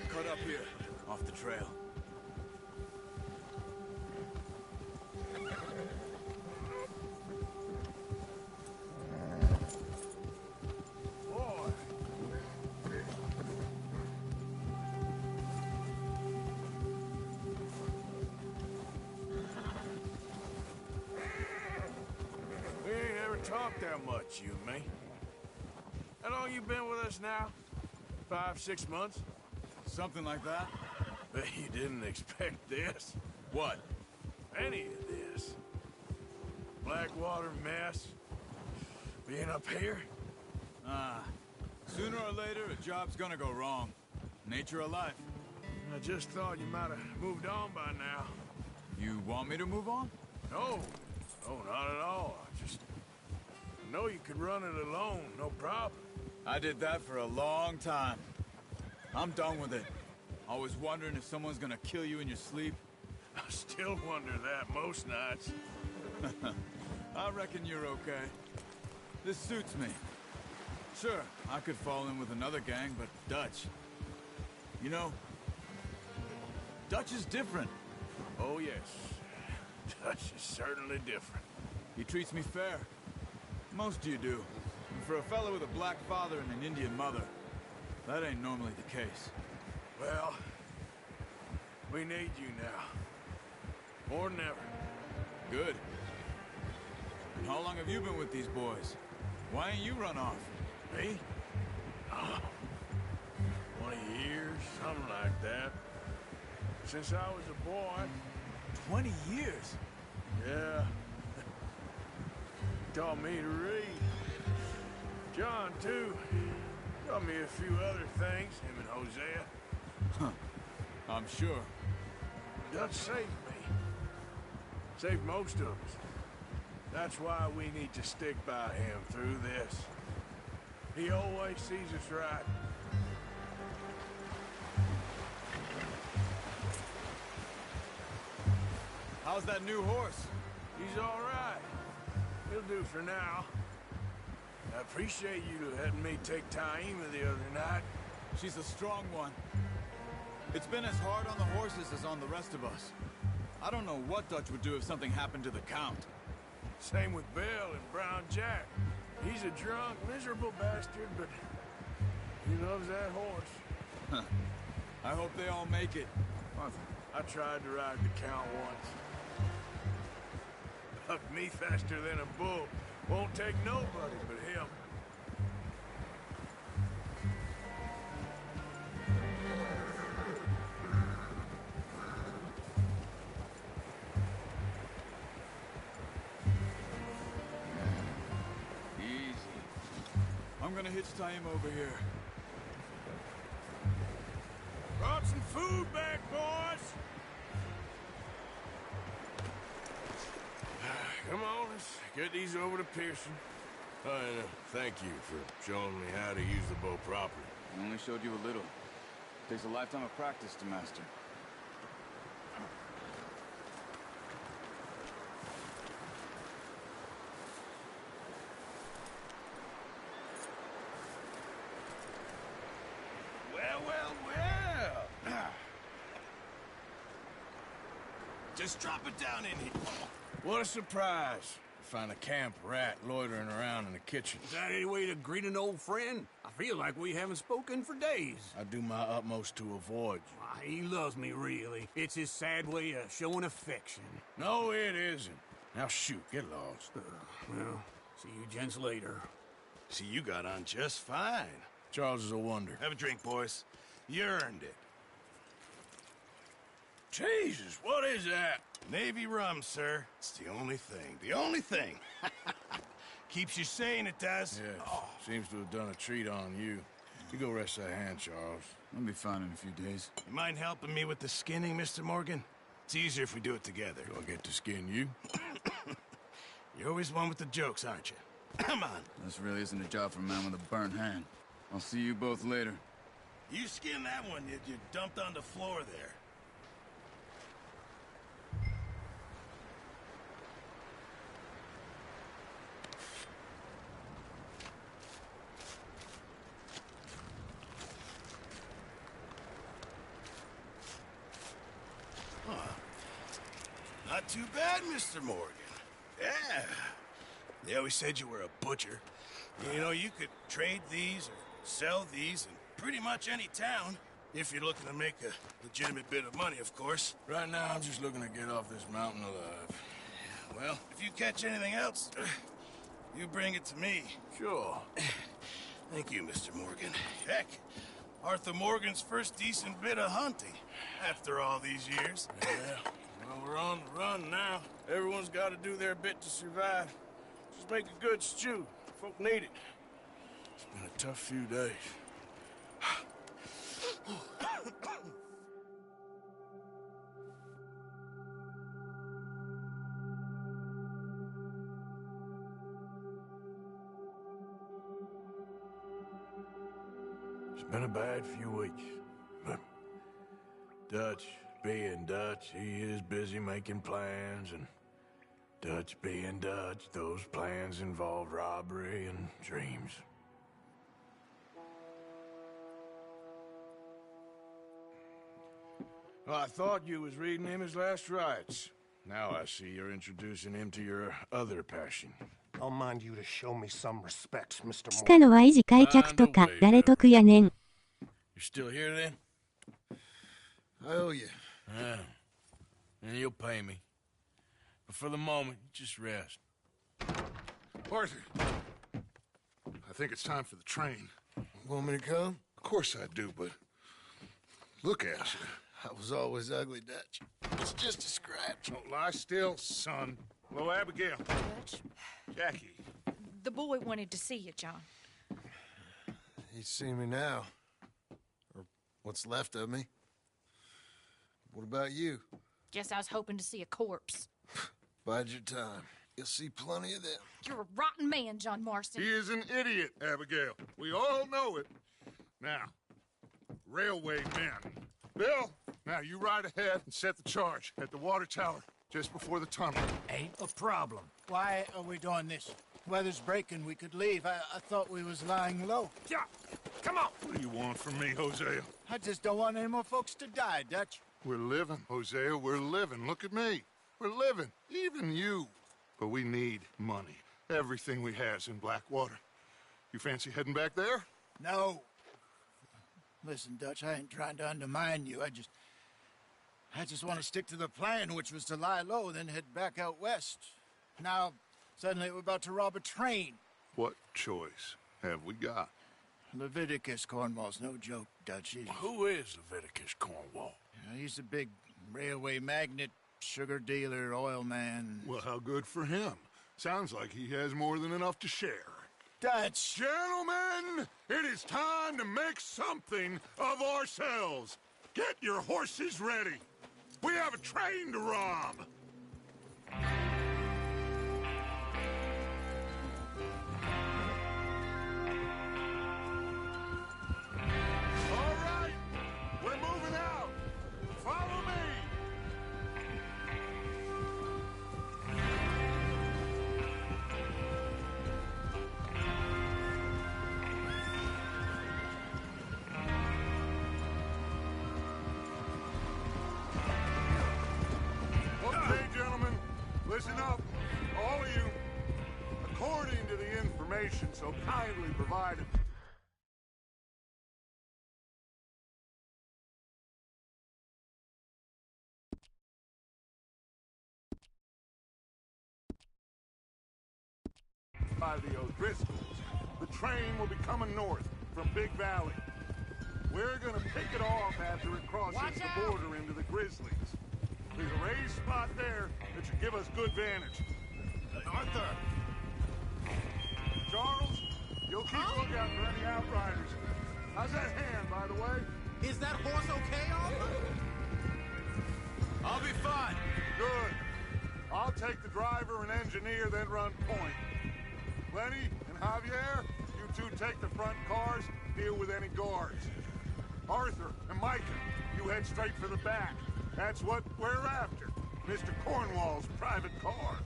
Cut up here, off the trail. Talk that much, you and me. How long you been with us now? 5, 6 months? Something like that. Bet you didn't expect this. What? Any of this. Blackwater mess. Being up here? Sooner or later, a job's gonna go wrong. Nature of life. I just thought you might have moved on by now. You want me to move on? No. No, not at all. I know you could run it alone, no problem. I did that for a long time. I'm done with it. Always wondering if someone's gonna kill you in your sleep. I still wonder that most nights. I reckon you're okay. This suits me. Sure, I could fall in with another gang, but Dutch... You know, Dutch is different. Oh, yes. Dutch is certainly different. He treats me fair. Most of you do. And for a fellow with a black father and an Indian mother, that ain't normally the case. Well, we need you now. More than ever. Good. And how long have you been with these boys? Why ain't you run off? Me? Oh, 20 years, something like that. Since I was a boy. 20 years? Yeah. Taught me to read. John, too. Taught me a few other things, him and Hosea. Huh. I'm sure. Dutch saved me. Saved most of us. That's why we need to stick by him through this. He always sees us right. How's that new horse? He's all right. He'll do for now. I appreciate you letting me take Taima the other night. She's a strong one. It's been as hard on the horses as on the rest of us. I don't know what Dutch would do if something happened to the Count. Same with Bill and Brown Jack. He's a drunk, miserable bastard, but he loves that horse. I hope they all make it. I tried to ride the Count once. Bucked me faster than a bull. Won't take nobody but him. Easy. I'm gonna hitch Taima over here. Brought some food back, boys! Come on, let's get these over to Pearson. And thank you for showing me how to use the bow properly. I only showed you a little. Takes a lifetime of practice to master. Well. Just drop it down in here. What a surprise. Find a camp rat loitering around in the kitchen. Is that any way to greet an old friend? I feel like we haven't spoken for days. I do my utmost to avoid you. He loves me, really. It's his sad way of showing affection. No, it isn't. Now shoot, get lost. Well, see you gents later. See, you got on just fine. Charles is a wonder. Have a drink, boys. You earned it. Jesus, what is that? Navy rum, sir. It's the only thing. The only thing. Keeps you sane, it does. Yes, seems to have done a treat on you. You go rest that hand, Charles. I'll be fine in a few days. You mind helping me with the skinning, Mr. Morgan? It's easier if we do it together. Do I get to skin you? You're always one with the jokes, aren't you? Come on. This really isn't a job for a man with a burnt hand. I'll see you both later. You skinned that one you dumped on the floor there. Not too bad, Mr. Morgan. Yeah. They always said you were a butcher. You know, you could trade these or sell these in pretty much any town. If you're looking to make a legitimate bit of money, of course. Right now, I'm just looking to get off this mountain alive. Well, if you catch anything else, you bring it to me. Sure. Thank you, Mr. Morgan. Heck, Arthur Morgan's first decent bit of hunting after all these years. Yeah. Well, we're on the run now. Everyone's got to do their bit to survive. Just make a good stew. Folk need it. It's been a tough few days. It's been a bad few weeks, but Dutch being Dutch, he is busy making plans, and Dutch being Dutch, those plans involve robbery and dreams. Well, I thought you was reading him his last rites. Now I see you're introducing him to your other passion. I'll mind you to show me some respect, Mr. 地下の Y 字開脚とか誰得やねん。 You still here then? I owe you. Yeah. And you'll pay me. But for the moment, just rest. Arthur, I think it's time for the train. Want me to come? Of course I do, but look at you. I was always ugly, Dutch. It's just a scratch. Don't lie still, son. Hello, Abigail. Dutch, Jackie. the boy wanted to see you, John. He's seen me now. Or what's left of me. What about you? Guess I was hoping to see a corpse. Bide your time. You'll see plenty of them. You're a rotten man, John Marston. He is an idiot, Abigail. We all know it. Now, railway men. Bill, now you ride ahead and set the charge at the water tower just before the tunnel. Ain't a problem. Why are we doing this? Weather's breaking. We could leave. I thought we was lying low. Yeah, come on. What do you want from me, Hosea? I just don't want any more folks to die, Dutch. We're living, Hosea. We're living. Look at me. We're living. Even you. But we need money. Everything we has in Blackwater. You fancy heading back there? No. Listen, Dutch, I ain't trying to undermine you. I just want to stick to the plan, which was to lie low, then head back out west. Now, suddenly we're about to rob a train. What choice have we got? Leviticus Cornwall's no joke, Dutch. Who is Leviticus Cornwall? He's a big railway magnate, sugar dealer, oil man. Well, how good for him. Sounds like he has more than enough to share. Dutch! Gentlemen, it is time to make something of ourselves. Get your horses ready. We have a train to rob. All right, we're moving out. Follow me. Okay, gentlemen, listen up, all of you. According to the information so kindly provided by the O'Driscolls, the train will be coming north from Big Valley. We're gonna pick it off after it crosses the border into the Grizzlies. There's a raised spot there that should give us good vantage. Arthur! Charles, you'll keep a lookout for any outriders. How's that hand, by the way? Is that horse okay, Arthur? I'll be fine. Good. I'll take the driver and engineer, then run point. Lenny and Javier, you two take the front cars, deal with any guards. Arthur and Micah, you head straight for the back. That's what we're after. Mr. Cornwall's private car.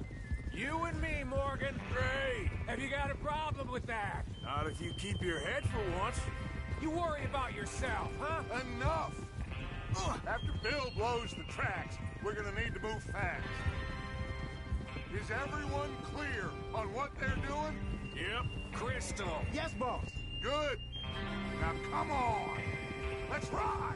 You and me, Morgan. Great. Have you got a problem with that? Not if you keep your head for once. You worry about yourself, huh? Enough! After Bill blows the tracks, we're gonna need to move fast. Is everyone clear on what they're doing? Yep. Crystal. Yes, boss. Good. Now come on. Let's ride.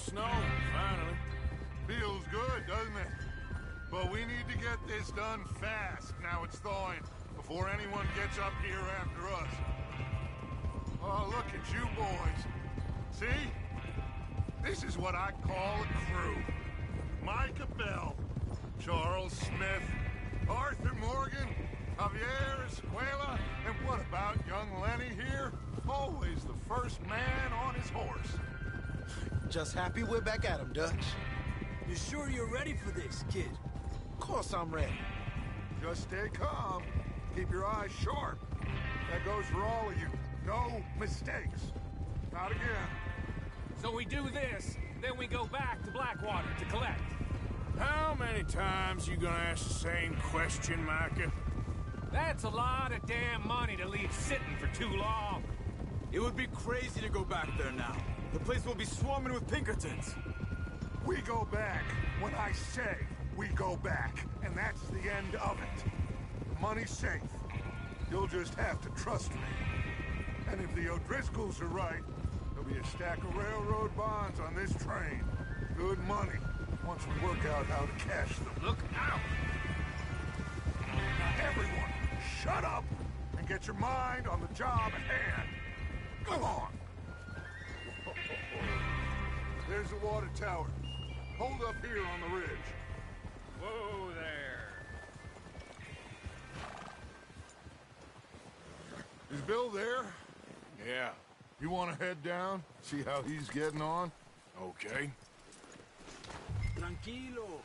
snow, finally. Feels good, doesn't it? But we need to get this done fast, now it's thawing, before anyone gets up here after us. Oh, look at you boys. See? This is what I call a crew. Micah Bell, Charles Smith, Arthur Morgan, Javier Escuela, and what about young Lenny here? Always the first man on his horse. Just happy we're back at him, Dutch. You sure you're ready for this, kid? Of course I'm ready. Just stay calm. Keep your eyes sharp. That goes for all of you. No mistakes. Not again. So we do this, then we go back to Blackwater to collect. How many times you gonna ask the same question, Micah? That's a lot of damn money to leave sitting for too long. It would be crazy to go back there now. The place will be swarming with Pinkertons. We go back when I say we go back, and that's the end of it. The money's safe. You'll just have to trust me. And if the O'Driscolls are right, there'll be a stack of railroad bonds on this train. Good money, once we work out how to cash them. Look out! Now everyone, shut up and get your mind on the job at hand. Come on! There's the water tower. Hold up here on the ridge. Whoa there. Is Bill there? Yeah. You want to head down? See how he's getting on? Okay. Tranquilo.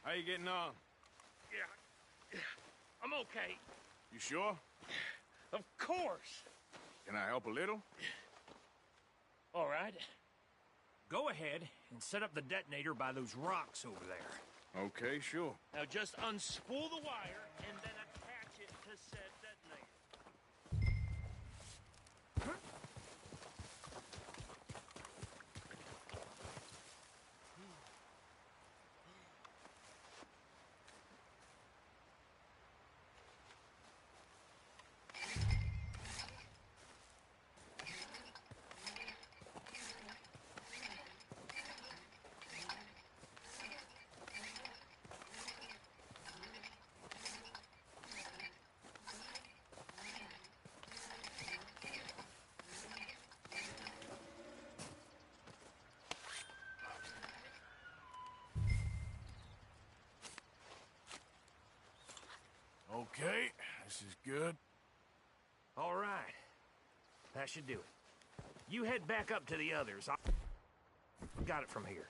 How you getting on? Yeah, I'm okay. You sure? Of course. Can I help a little? All right. Go ahead and set up the detonator by those rocks over there. Okay, sure. Now just unspool the wire and then attach it to said detonator. Okay, this is good. All right. That should do it. You head back up to the others. I got it from here.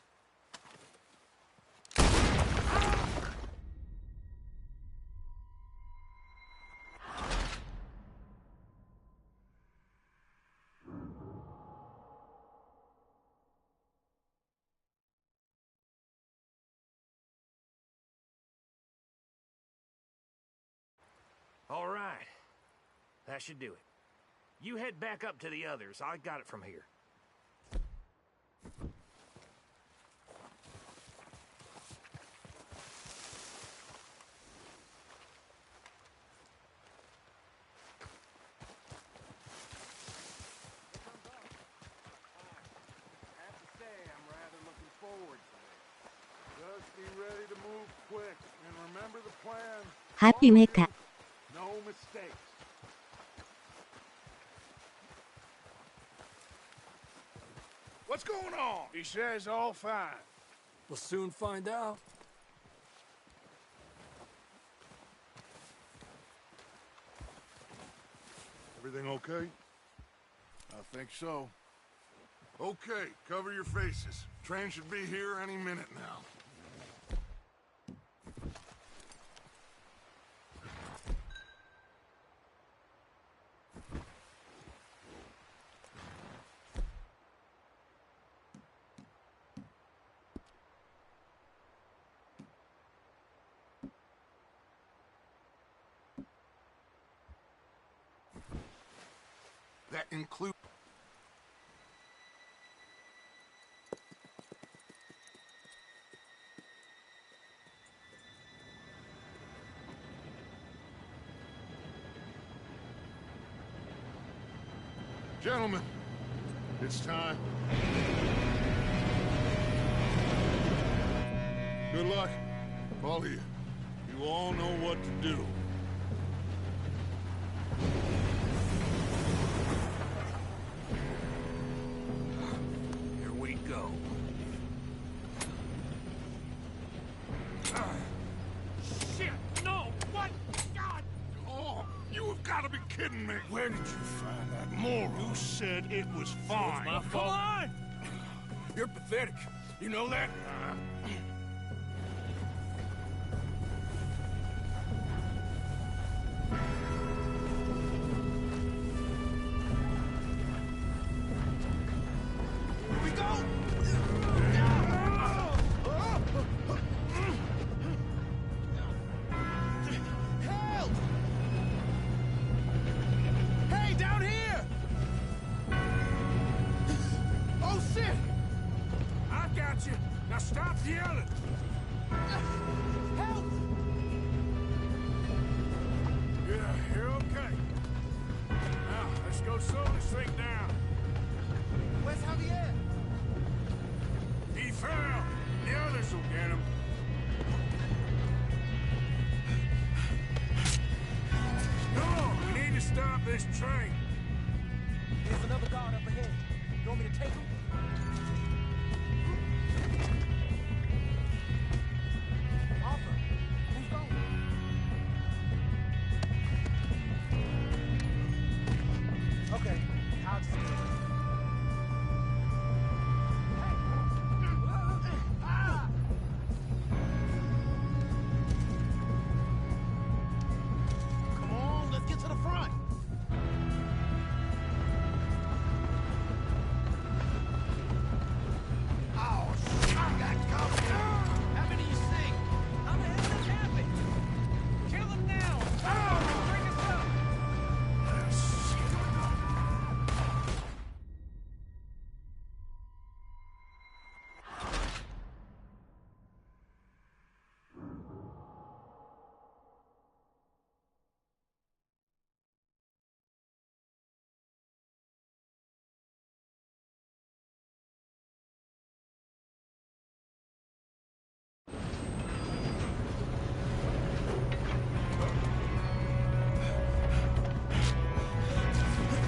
All right. That should do it. You head back up to the others. I got it from here. I have to say, I'm rather looking forward to it. Just be ready to move quick, and remember the plan. ハッピーメーカー。No mistakes. What's going on? He says all fine. We'll soon find out. Everything okay? I think so. Okay, cover your faces. Train should be here any minute now. that includes... Gentlemen, it's time. Good luck, all of you. You all know what to do. Here we go. Shit! No! What? God! Oh, you have got to be kidding me! Where did you find that moron? You said it was fine. My fault. Come on! You're pathetic. You know that? Here we go! Help! Hey, down here! Oh, shit! I got you. Now stop yelling. Help! Yeah, you're okay. Now, let's go slowly straight down. Where's Javier? He fell. The others will get him. Come on, we need to stop this train. There's another guard up ahead. You want me to take him? Arthur, who's going? Okay, I'll just do it. Come on, let's get to the front. Oh, shit, I got covered. How many you see? How the hell this happened? Kill him now! Bring us up!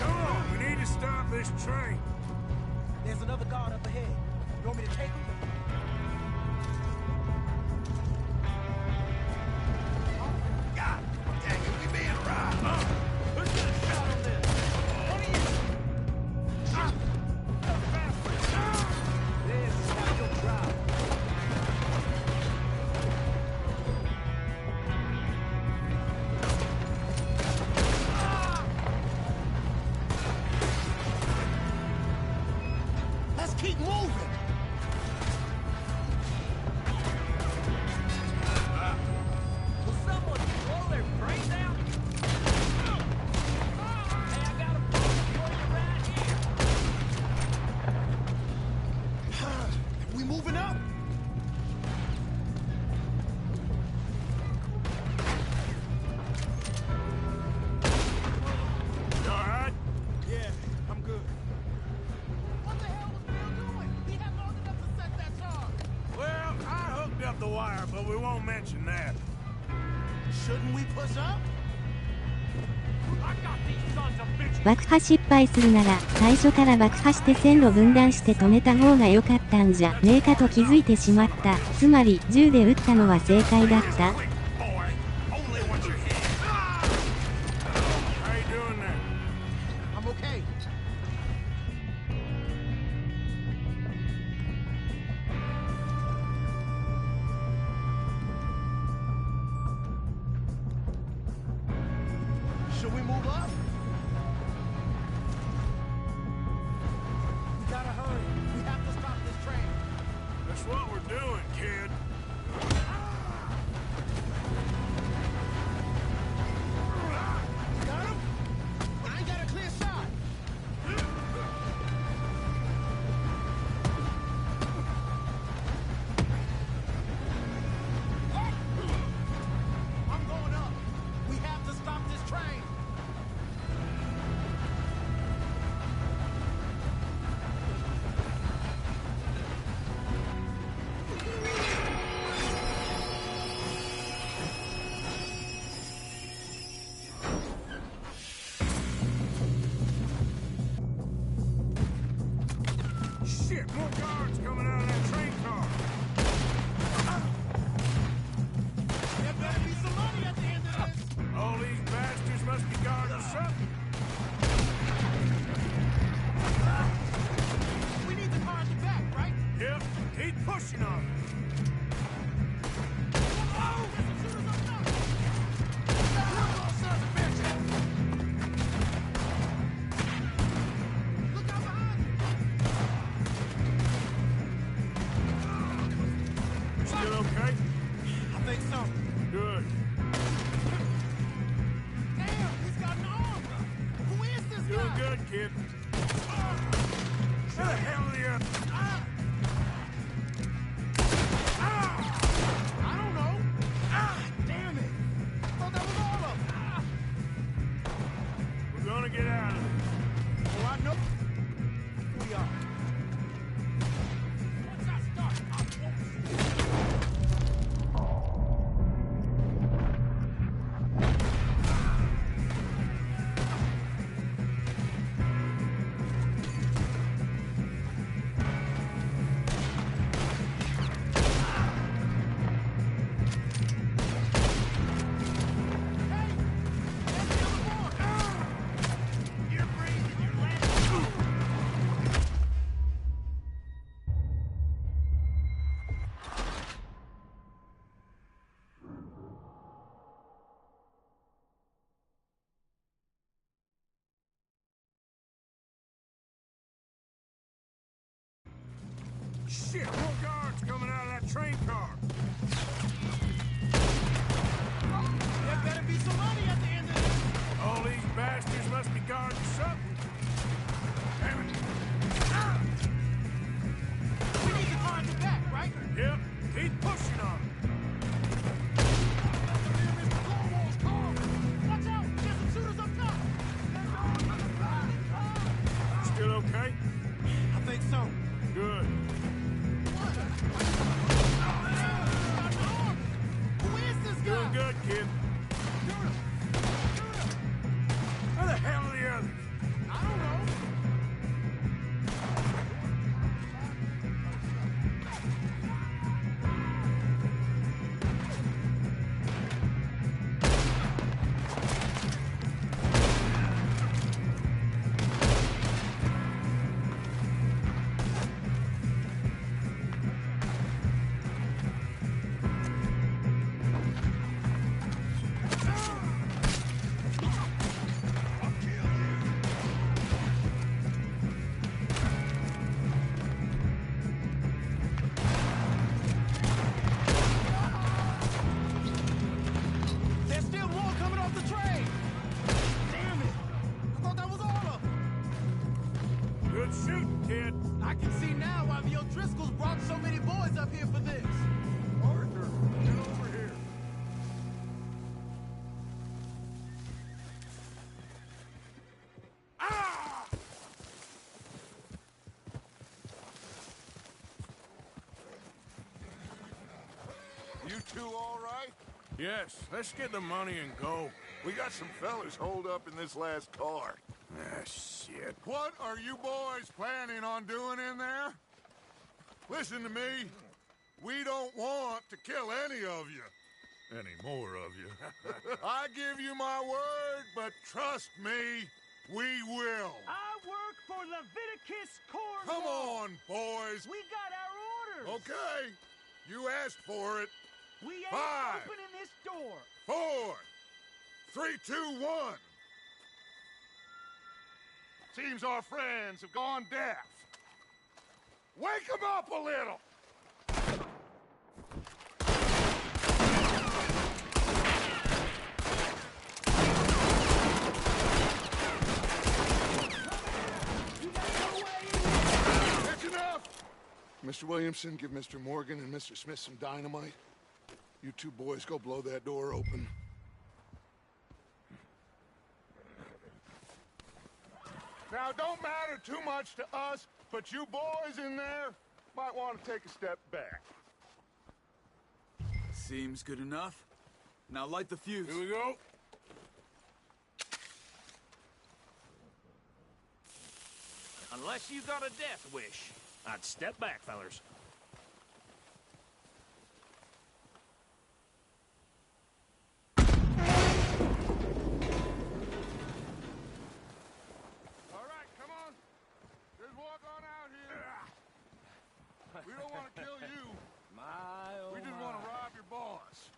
Come on, we need to stop this train. There's another guard up ahead. You want me to take him? God dang it, we being robbed. Who's gonna shot on this? One of you! This is how you'll drive. Let's keep moving. Will someone blow their brains out? Hey, I got a problem for you right here. We moving up? You all right? Yeah, I'm good. What the hell was Bill doing? He had long enough to set that charge. Well, I hooked up the wire, but we won't mention that. Shouldn't we push up? I got these sons of bitches. 爆破失敗するなら、最初から爆破して線路分断して止めた方が良かったんじゃねえかと気づいてしまった。つまり、銃で撃ったのは正解だった。Quick, boy. Only once you're hit. How you doing there? I'm okay. Should we move up? We gotta hurry. We have to stop this train. That's what we're doing, kid. Got him? I ain't got a clear shot. Shit, more guards coming out of that train car. There better be some money at the end of this. All these bastards must be guarding something. We need the car at the back, right? Yep, keep pushing on it. Shit, more guards coming out of that train car. There better be some money at the end of this. All these bastards must be guarding something. Damn it. We need the car at the back, right? Yep, keep pushing on it. Watch out! There's some shooters up top! Still okay? I think so. Good. Who is this guy? Doing good, kid. Where the hell are the others? I don't know. There's still more coming off the train! Damn it! I thought that was all of them! Good shooting, kid. I can see now why the O'Driscolls brought so many boys up here for this. Arthur, get over here. Ah! You two all right? Yes, let's get the money and go. We got some fellas holed up in this last car. Ah, shit. What are you boys planning on doing in there? Listen to me. We don't want to kill any of you. Any more of you. I give you my word, but trust me, we will. I work for Leviticus Corps. Come on, boys. We got our orders. Okay. You asked for it. We ain't 5, opening this door. 4, 3, 2, 1. Seems our friends have gone deaf. Wake them up a little. That's enough. Mr. Williamson, give Mr. Morgan and Mr. Smith some dynamite. You two boys go blow that door open. Now, it don't matter too much to us, but you boys in there might want to take a step back. Seems good enough. Now light the fuse. Here we go. Unless you got a death wish. I'd step back, fellers. All right, come on. Just walk on out here. We don't want to kill you. We just want to rob your boss.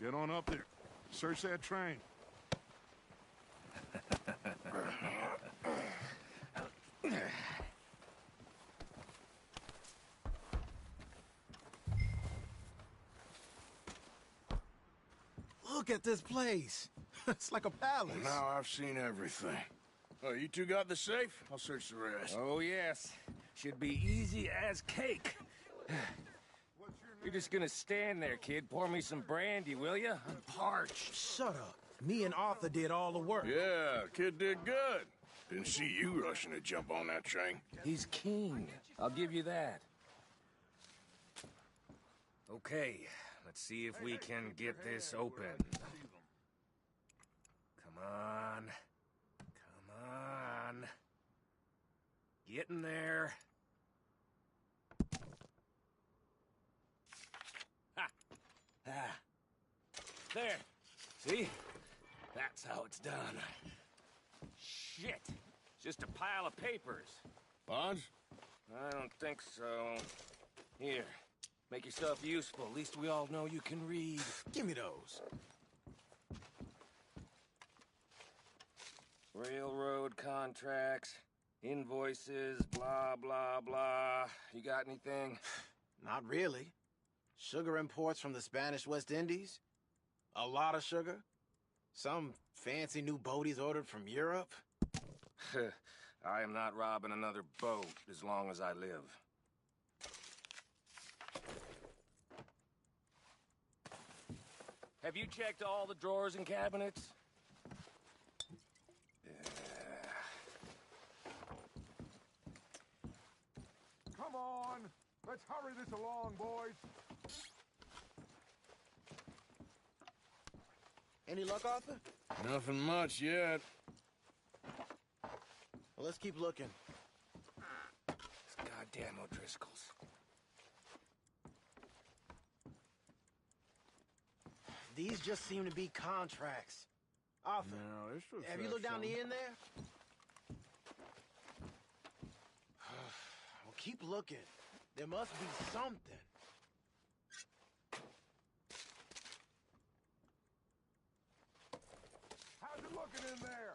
Get on up there. Search that train. Look at this place. It's like a palace. Well, now I've seen everything. Oh, you two got the safe? I'll search the rest. Oh, yes. Should be easy as cake. You're just gonna stand there, kid. Pour me some brandy, will you? I'm parched. Shut up. Me and Arthur did all the work. Yeah, kid did good. Didn't see you rushing to jump on that train. He's king. I'll give you that. Okay, let's see if we can get this open. Come on. Come on. Get in there. Ha! Ah. There. See? That's how it's done. Shit. Just a pile of papers. Bonds? I don't think so. Here. Make yourself useful. At least we all know you can read. Give me those. Railroad contracts, invoices, blah, blah, blah. You got anything? Not really. Sugar imports from the Spanish West Indies. A lot of sugar. Some fancy new boat he's ordered from Europe. I am not robbing another boat as long as I live. Have you checked all the drawers and cabinets? Come on. Let's hurry this along, boys. Any luck, Arthur? Nothing much yet. Well, let's keep looking. Goddamn O'Driscolls. These just seem to be contracts. Arthur, No, this was have you looked down the end there? Well, keep looking. There must be something. How's it looking in there?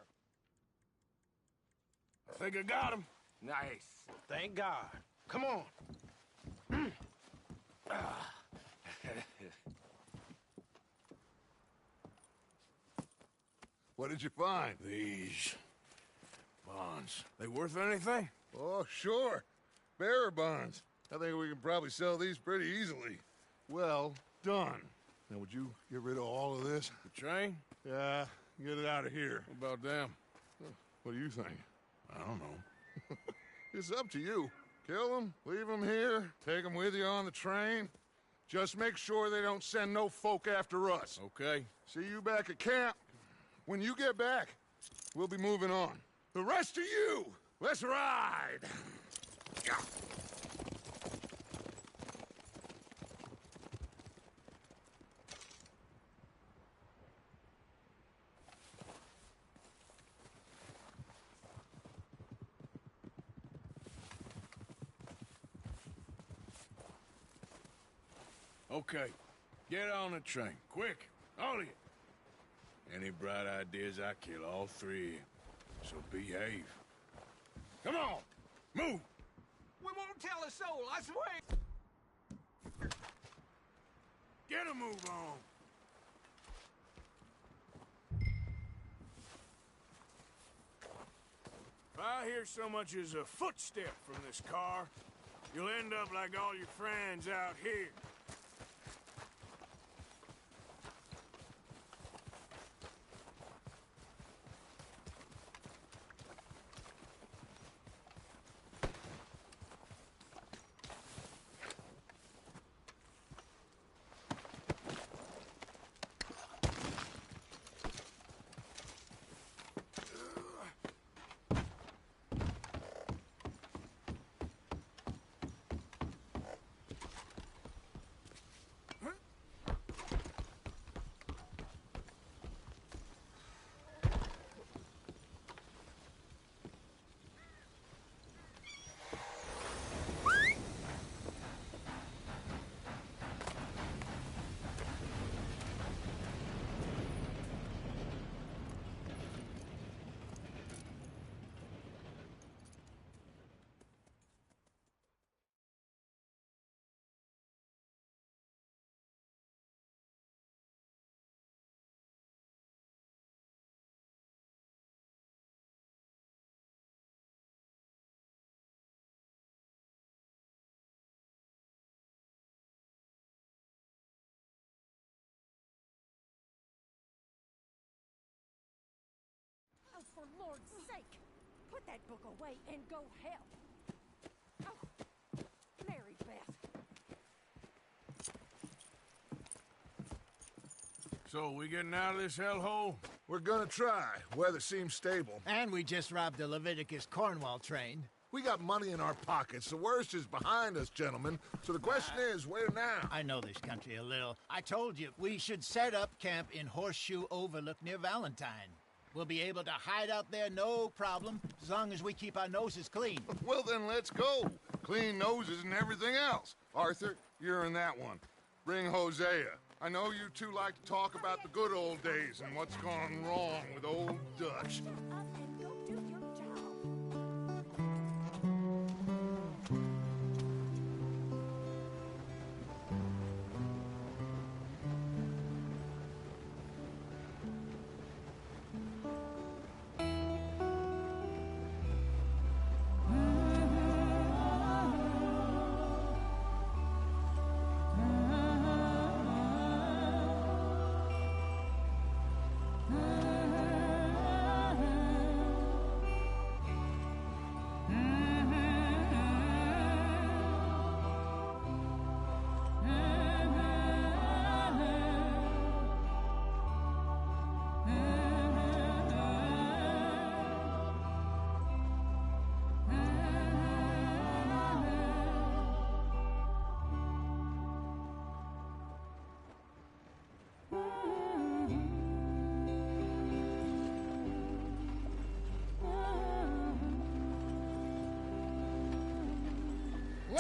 I think I got him. Nice. Thank God. Come on. What did you find? These bonds. They worth anything? Oh, sure. Bearer bonds. I think we can probably sell these pretty easily. Well done. Now, would you get rid of all of this? The train? Yeah, get it out of here. What about them? What do you think? I don't know. It's up to you. Kill them, leave them here, take them with you on the train. Just make sure they don't send no folk after us. Okay. See you back at camp. When you get back, we'll be moving on. The rest of you, let's ride! Okay. Get on the train. Quick. All of you. Any bright ideas, I kill all three of you. So behave. Come on! Move! We won't tell a soul, I swear! Get a move on! If I hear so much as a footstep from this car, you'll end up like all your friends out here. that book away and go help. Oh, Mary Beth. So, we getting out of this hellhole? We're gonna try. Weather seems stable. And we just robbed the Leviticus Cornwall train. We got money in our pockets. The worst is behind us, gentlemen. So the question is, where now? I know this country a little. I told you, we should set up camp in Horseshoe Overlook near Valentine. We'll be able to hide out there, no problem, as long as we keep our noses clean. Well, then let's go. Clean noses and everything else. Arthur, you're in that one. Bring Hosea. I know you two like to talk about the good old days and what's gone wrong with old Dutch.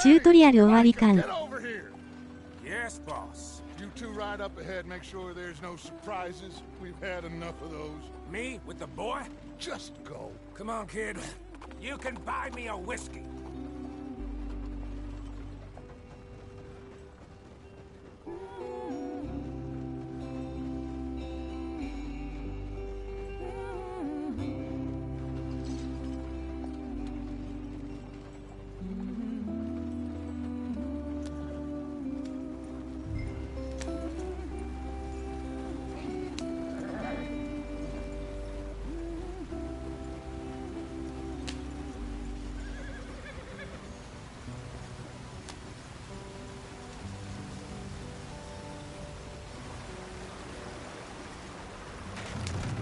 チュートリアル終わり感。 Get over here. Yes, boss. You two ride up ahead, make sure there's no surprises. We've had enough of those. Me with the boy? Just go. Come on, kid. You can buy me a whiskey.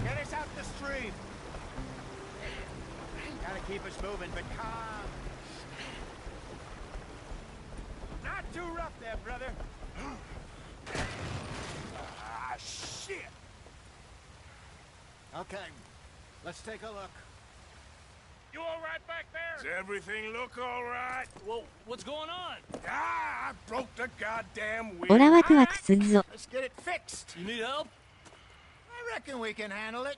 Get us out the stream. Gotta keep us moving, but calm. Not too rough there, brother. Ah, shit! Okay, let's take a look. You all right back there? Does everything look all right? Well, what's going on? Ah, I broke the goddamn wheel. オラワクワクすっぞ。 Let's get it fixed. You need help? I reckon we can handle it.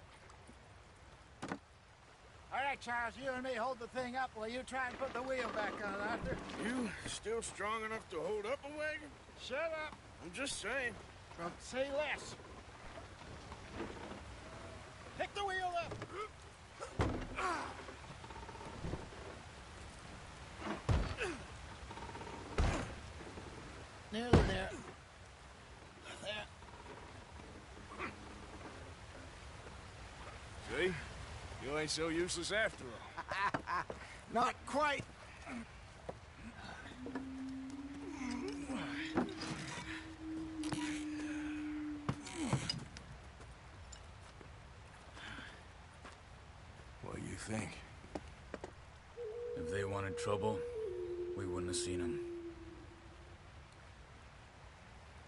All right, Charles, you and me hold the thing up while you try and put the wheel back on, Arthur. You still strong enough to hold up a wagon? Shut up. I'm just saying. Don't say less. Pick the wheel up. Nearly there. There. See? You ain't so useless after all. Not quite. What do you think? If they wanted trouble, we wouldn't have seen them.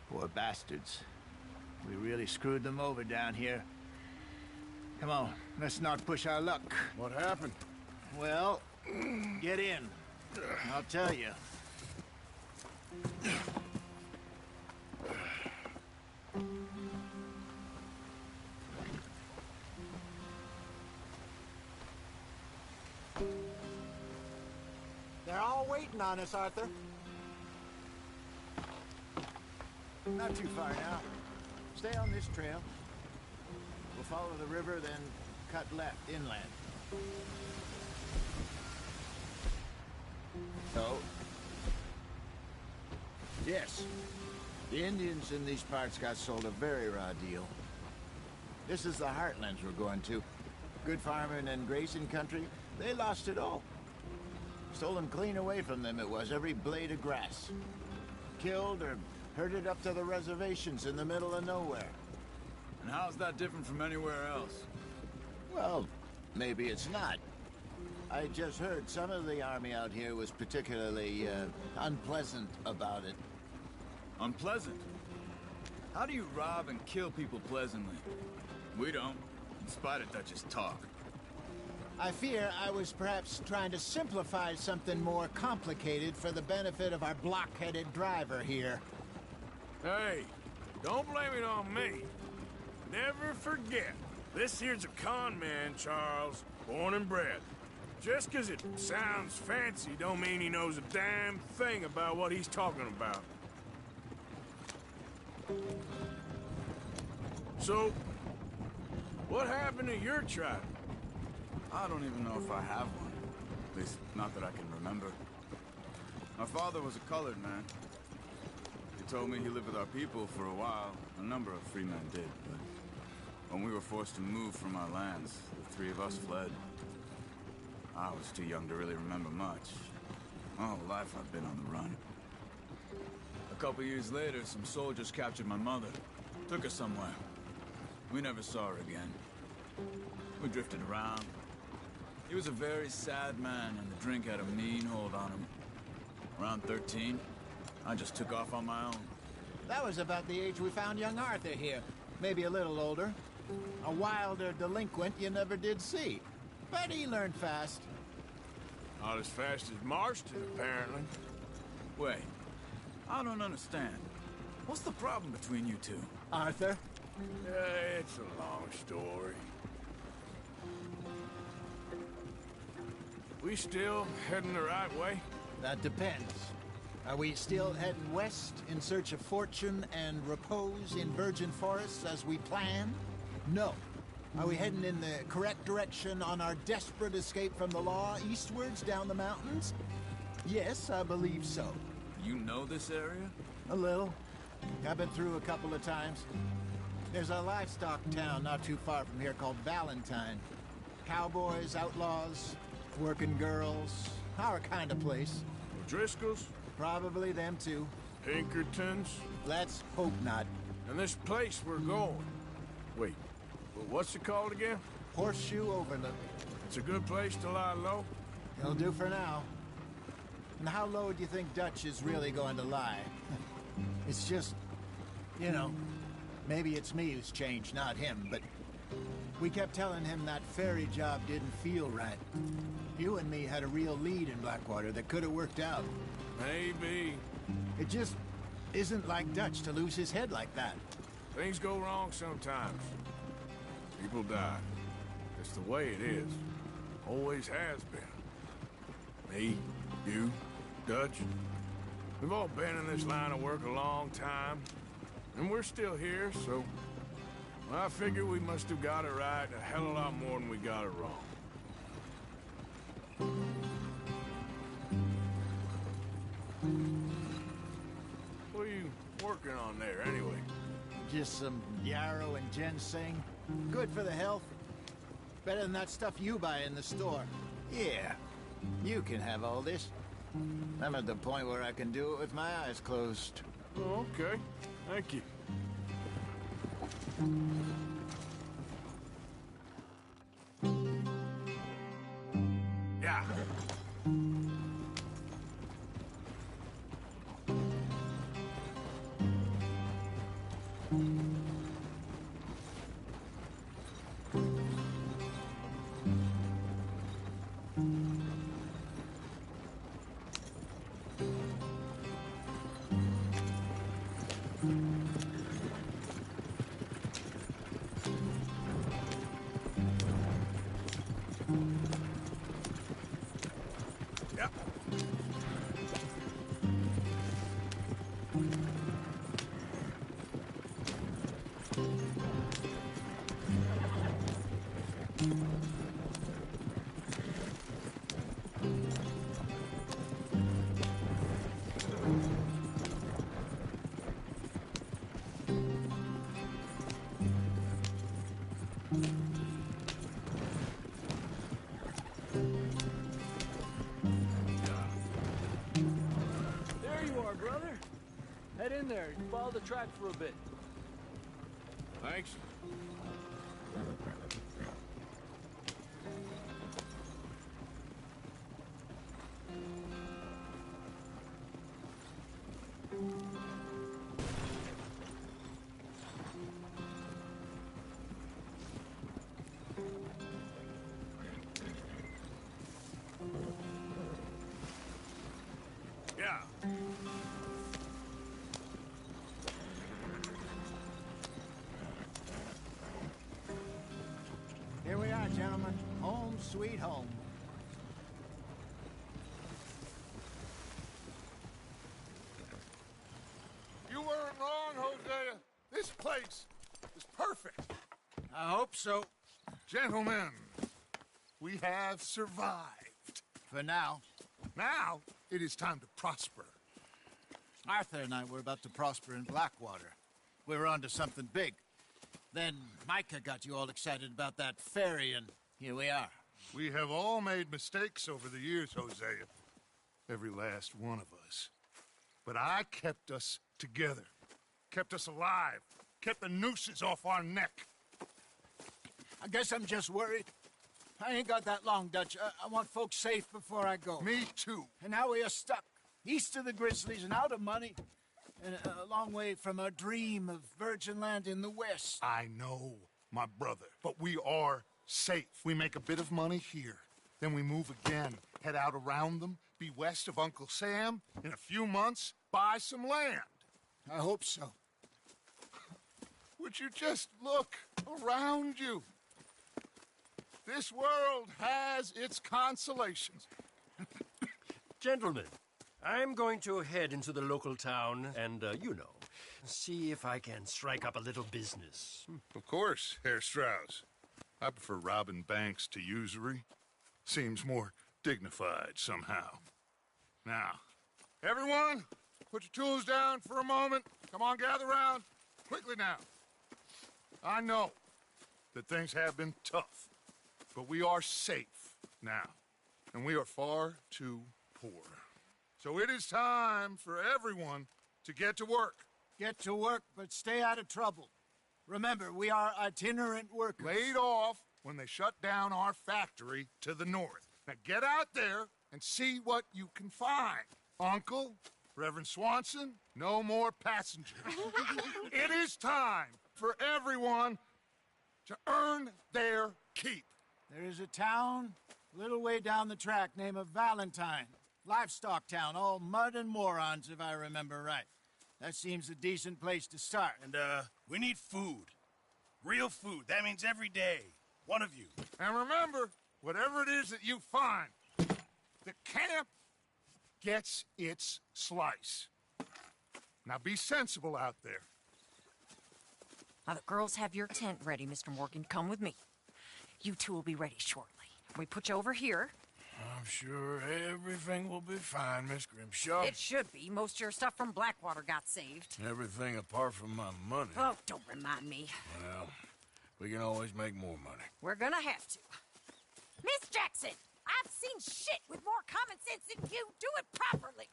Poor bastards. We really screwed them over down here. Come on, let's not push our luck. What happened? Well, get in. I'll tell you. They're all waiting on us, Arthur. Not too far now. Stay on this trail. We'll follow the river, then cut left inland. Oh. Yes. The Indians in these parts got sold a very raw deal. This is the heartlands we're going to. Good farming and grazing country, They lost it all. Stolen clean away from them it was, every blade of grass. Killed or herded up to the reservations in the middle of nowhere. And how's that different from anywhere else? Well, maybe it's not. I just heard some of the army out here was particularly, unpleasant about it. Unpleasant? How do you rob and kill people pleasantly? We don't, in spite of Dutch's talk. I fear I was perhaps trying to simplify something more complicated for the benefit of our block-headed driver here. Hey, don't blame it on me. Never forget, this here's a con man, Charles, born and bred. Just 'cause it sounds fancy don't mean he knows a damn thing about what he's talking about. So, what happened to your tribe? I don't even know if I have one. At least, not that I can remember. My father was a colored man. He told me he lived with our people for a while. A number of free men did, but when we were forced to move from our lands, the three of us fled. I was too young to really remember much. My whole life I've been on the run. A couple years later, some soldiers captured my mother. Took her somewhere. We never saw her again. We drifted around. He was a very sad man, and the drink had a mean hold on him. Around 13, I just took off on my own. That was about the age we found young Arthur here. Maybe a little older. A wilder delinquent you never did see. But he learned fast. Not as fast as Marston, apparently. Wait, I don't understand. What's the problem between you two? Arthur? It's a long story. We still heading the right way? That depends. Are we still heading west in search of fortune and repose in virgin forests as we planned? No. Are we heading in the correct direction on our desperate escape from the law eastwards down the mountains? Yes, I believe so. You know this area? A little. I've been through a couple of times. There's a livestock town not too far from here called Valentine. Cowboys, outlaws, working girls, our kind of place. Driscoll's? Probably them too. Pinkertons? Let's hope not. And this place we're going. Wait, what's it called again? Horseshoe Overlook. It's a good place to lie low? It'll do for now. And how low do you think Dutch is really going to lie? It's just, you know, maybe it's me who's changed, not him, but we kept telling him that ferry job didn't feel right. You and me had a real lead in Blackwater that could have worked out. Maybe. It just isn't like Dutch to lose his head like that. Things go wrong sometimes. People die. It's the way it is. Always has been. Me, you, Dutch. We've all been in this line of work a long time. And we're still here, so... I figure we must have got it right a hell of a lot more than we got it wrong. What are you working on there, anyway? Just some yarrow and ginseng. Good for the health. Better than that stuff you buy in the store. Yeah, you can have all this. I'm at the point where I can do it with my eyes closed. Oh, okay. Thank you. Yeah. in there. Follow the track for a bit. Thanks. Yeah. Here we are, gentlemen. Home sweet home. You weren't wrong, Hosea. This place is perfect. I hope so. Gentlemen, we have survived. For now. Now, it is time to prosper. Arthur and I were about to prosper in Blackwater. We were onto something big. Then Micah got you all excited about that ferry, and here we are. We have all made mistakes over the years, Hosea. Every last one of us. But I kept us together. Kept us alive. Kept the nooses off our neck. I guess I'm just worried. I ain't got that long, Dutch. I want folks safe before I go. Me too. And now we are stuck. East of the Grizzlies and out of money. And a long way from our dream of virgin land in the west. I know, my brother. But we are safe. We make a bit of money here. Then we move again. Head out around them. Be west of Uncle Sam. In a few months, buy some land. I hope so. Would you just look around you? This world has its consolations. Gentlemen, I'm going to head into the local town and, see if I can strike up a little business. Of course, Herr Strauss. I prefer robbing banks to usury. Seems more dignified somehow. Now, everyone, put your tools down for a moment. Come on, gather round. Quickly now. I know that things have been tough, but we are safe now, and we are far too poor. So it is time for everyone to get to work. Get to work, but stay out of trouble. Remember, we are itinerant workers. Laid off when they shut down our factory to the north. Now get out there and see what you can find. Uncle, Reverend Swanson, no more passengers. It is time for everyone to earn their keep. There is a town a little way down the track named Valentine. Livestock town, all mud and morons, if I remember right. That seems a decent place to start. And, we need food. Real food. That means every day. One of you. And remember, whatever it is that you find, the camp gets its slice. Now be sensible out there. Now, the girls have your tent ready, Mr. Morgan. Come with me. You two will be ready shortly. We put you over here. I'm sure everything will be fine, Miss Grimshaw. It should be. Most of your stuff from Blackwater got saved. Everything apart from my money. Oh, don't remind me. Well, we can always make more money. We're gonna have to. Miss Jackson, I've seen shit with more common sense than you. Do it properly.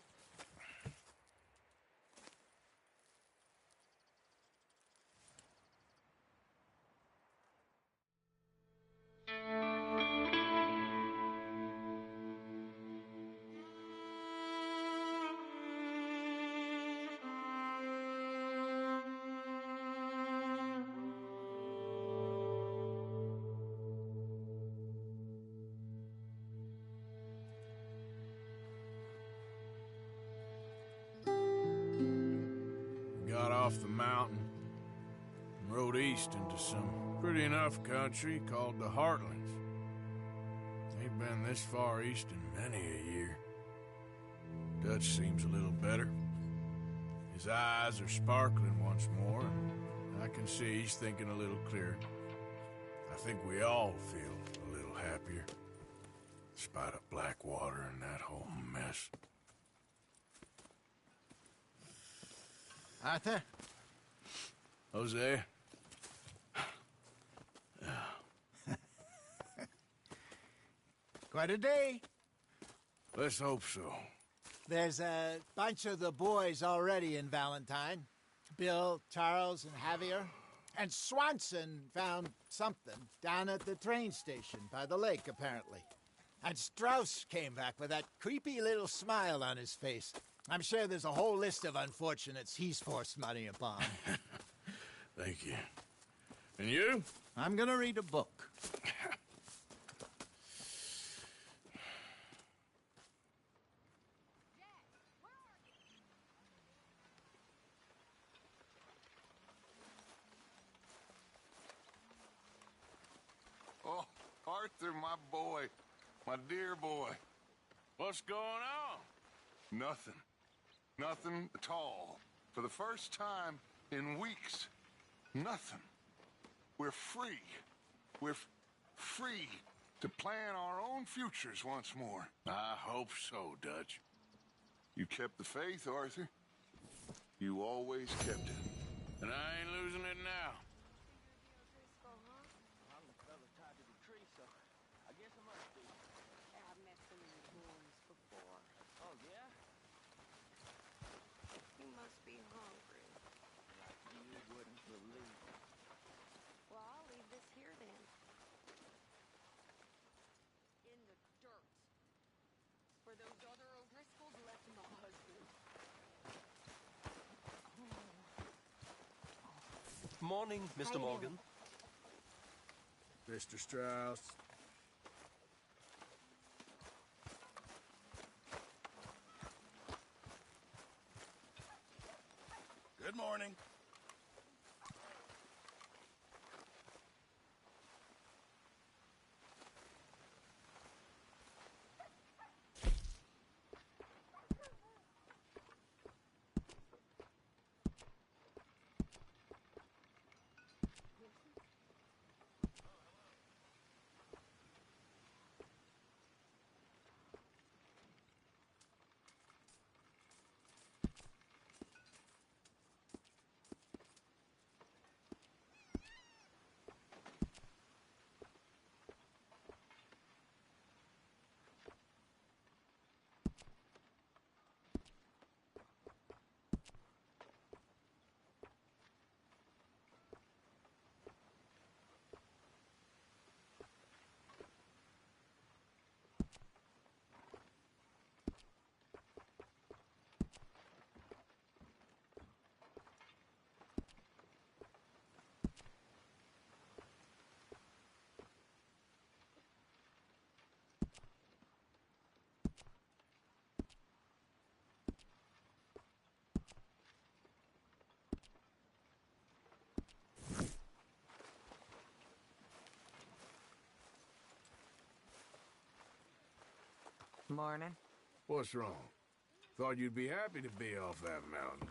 Got off the mountain and rode east into some pretty enough country called the Heartlands. Ain't been this far east in many a year. Dutch seems a little better. His eyes are sparkling once more, and I can see he's thinking a little clearer. I think we all feel a little happier, in spite of Blackwater and that whole mess. Arthur? Jose? Quite a day. Let's hope so. There's a bunch of the boys already in Valentine. Bill, Charles, and Javier. And Swanson found something down at the train station by the lake, apparently. And Strauss came back with that creepy little smile on his face. I'm sure there's a whole list of unfortunates he's forced money upon. Thank you. And you? I'm gonna read a book. Oh, Arthur, my boy. My dear boy. What's going on? Nothing. Nothing at all. For the first time in weeks. Nothing. We're free. We're free to plan our own futures once more. I hope so, Dutch. You kept the faith, Arthur. You always kept it. And I ain't losing it now. Morning, Mr. Morgan. Mr. Strauss. Good morning. Morning. What's wrong? Thought you'd be happy to be off that mountain.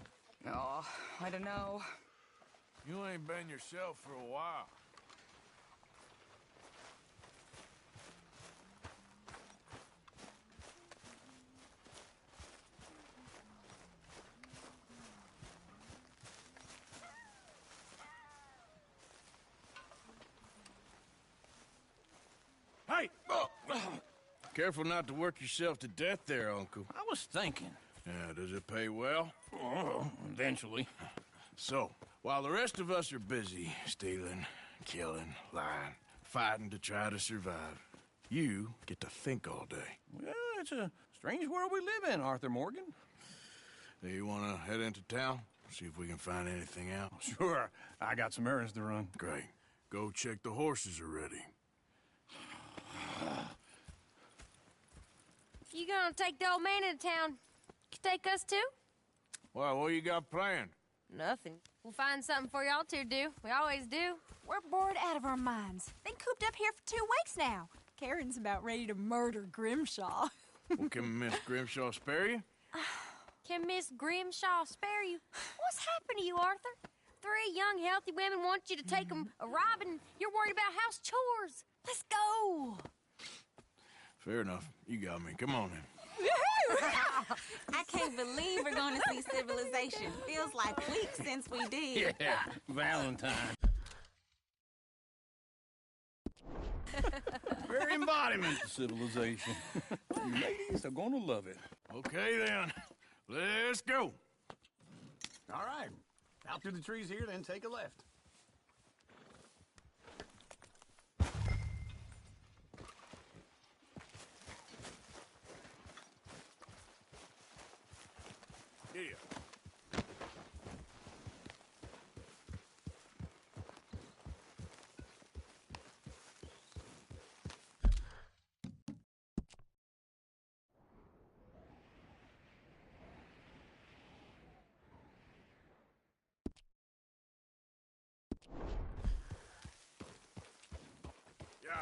Oh, I don't know. You ain't been yourself for a while. Hey! Careful not to work yourself to death there, Uncle. I was thinking. Yeah, does it pay well? Oh, eventually. So, while the rest of us are busy stealing, killing, lying, fighting to try to survive, you get to think all day. Well, it's a strange world we live in, Arthur Morgan. Do you want to head into town? See if we can find anything out? Sure. I got some errands to run. Great. Go check the horses are ready. You gonna take the old man into town? You take us too? Well, what you got planned? Nothing. We'll find something for y'all to do. We always do. We're bored out of our minds. Been cooped up here for 2 weeks now. Karen's about ready to murder Grimshaw. Well, can Miss Grimshaw spare you? Can Miss Grimshaw spare you? What's happened to you, Arthur? 3 young, healthy women want you to take them a robbing. You're worried about house chores. Let's go. Fair enough. You got me. Come on in. I can't believe we're going to see civilization. Feels like weeks since we did. Yeah, Valentine. Very embodiment of civilization. You ladies are gonna love it. Okay, then. Let's go. All right. Out through the trees here, then take a left. Here. Yeah.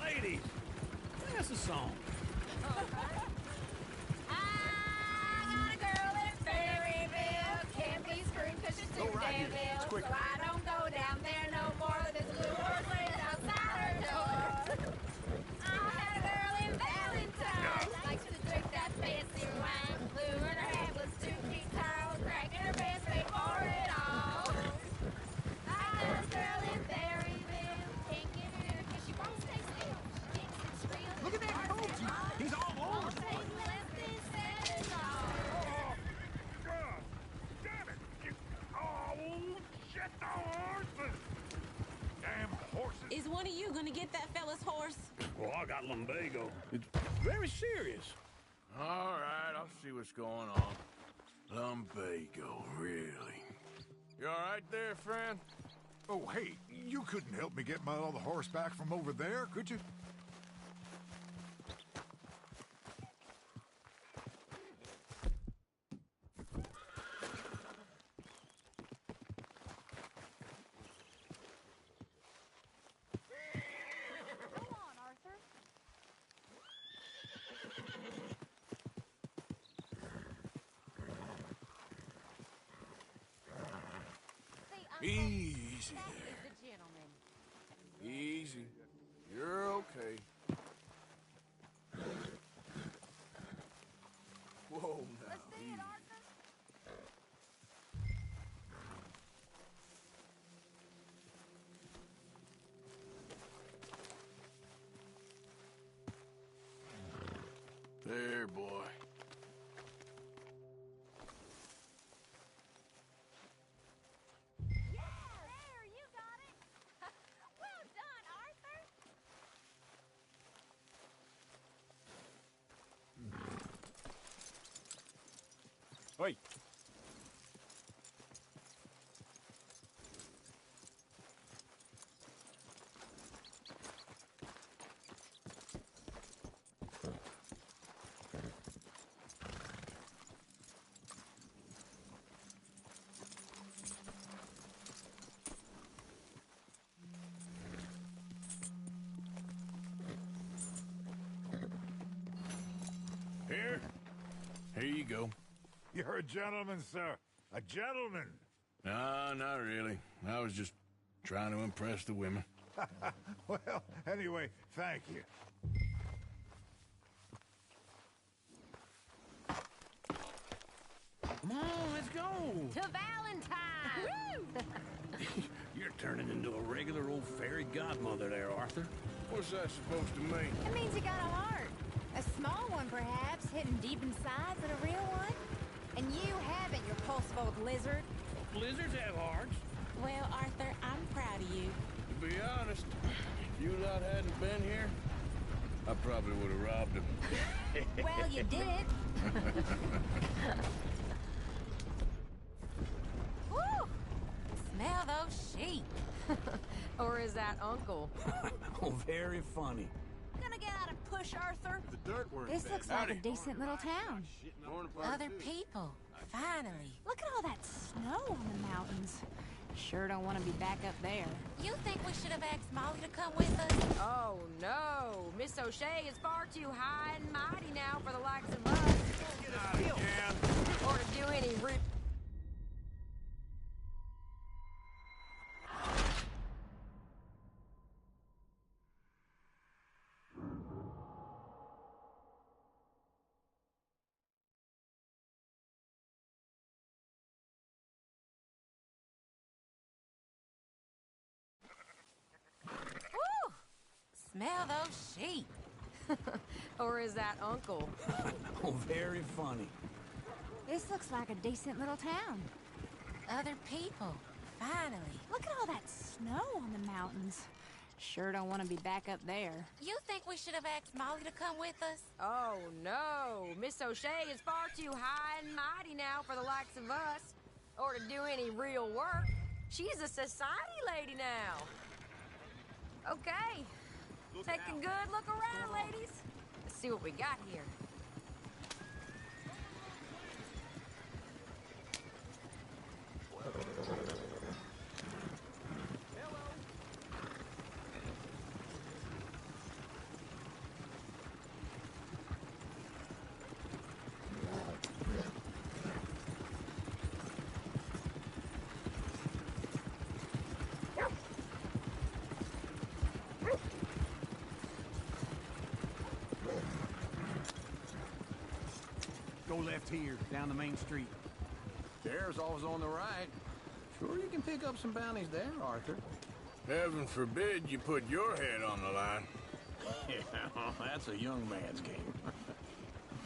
Ladies, sing us a song. I got a girl in Berryville. Can't be screwed 'cause she's too damn ill. So I don't go down there no more. This blue horse lays outside her door. I had a girl in Valentine. Likes to drink that fancy wine. Blue in her head was 2 feet tall. Cracking her best made for it all. I got a girl in Berryville. Can't get her in 'cause she won't stay still. She kicks and squeals. Look at that coach. He's all over. Damn it! Oh, shit, the horses! Damn horses! Is one of you gonna get that fella's horse? Well, I got lumbago. It's very serious. All right, I'll see what's going on. Lumbago, really? You all right there, friend? Oh, hey, you couldn't help me get my other horse back from over there, could you? Go on, Arthur. Easy That there. is the gentleman. Easy. You're okay. Whoa, now. Let's see it, Arthur. There, boy. There, you got it. Well done, Arthur. Wait. Here? Here you go. You're a gentleman, sir. A gentleman. No, not really. I was just trying to impress the women. Well, anyway, thank you. Come on, let's go. To Valentine! You're turning into a regular old fairy godmother there, Arthur. What's that supposed to mean? It means you got a heart. A small one, perhaps, hidden deep inside, but a real one. And you haven't, you pulse-vote lizard. Lizards have hearts. Well, Arthur, I'm proud of you. To be honest, if you lot hadn't been here, I probably would have robbed him. Well, you did. Woo! Smell those sheep. Or is that Uncle? Oh, very funny. Gonna get out and push, Arthur. The dirt work. This looks like a decent little town. Other people. Finally. Look at all that snow on the mountains. Sure don't want to be back up there. You think we should have asked Molly to come with us? Oh, no. Miss O'Shea is far too high and mighty now for the likes of us. Get out again. Or to do any Smell those sheep. Or is that Uncle? Oh, very funny. This looks like a decent little town. Other people. Finally. Look at all that snow on the mountains. Sure don't want to be back up there. You think we should have asked Molly to come with us? Oh, no. Miss O'Shea is far too high and mighty now for the likes of us. Or to do any real work. She's a society lady now. Okay. Take a good look around, ladies. Let's see what we got here. Go left here, down the main street. There's always on the right. Sure you can pick up some bounties there, Arthur. Heaven forbid you put your head on the line. Yeah, that's a young man's game.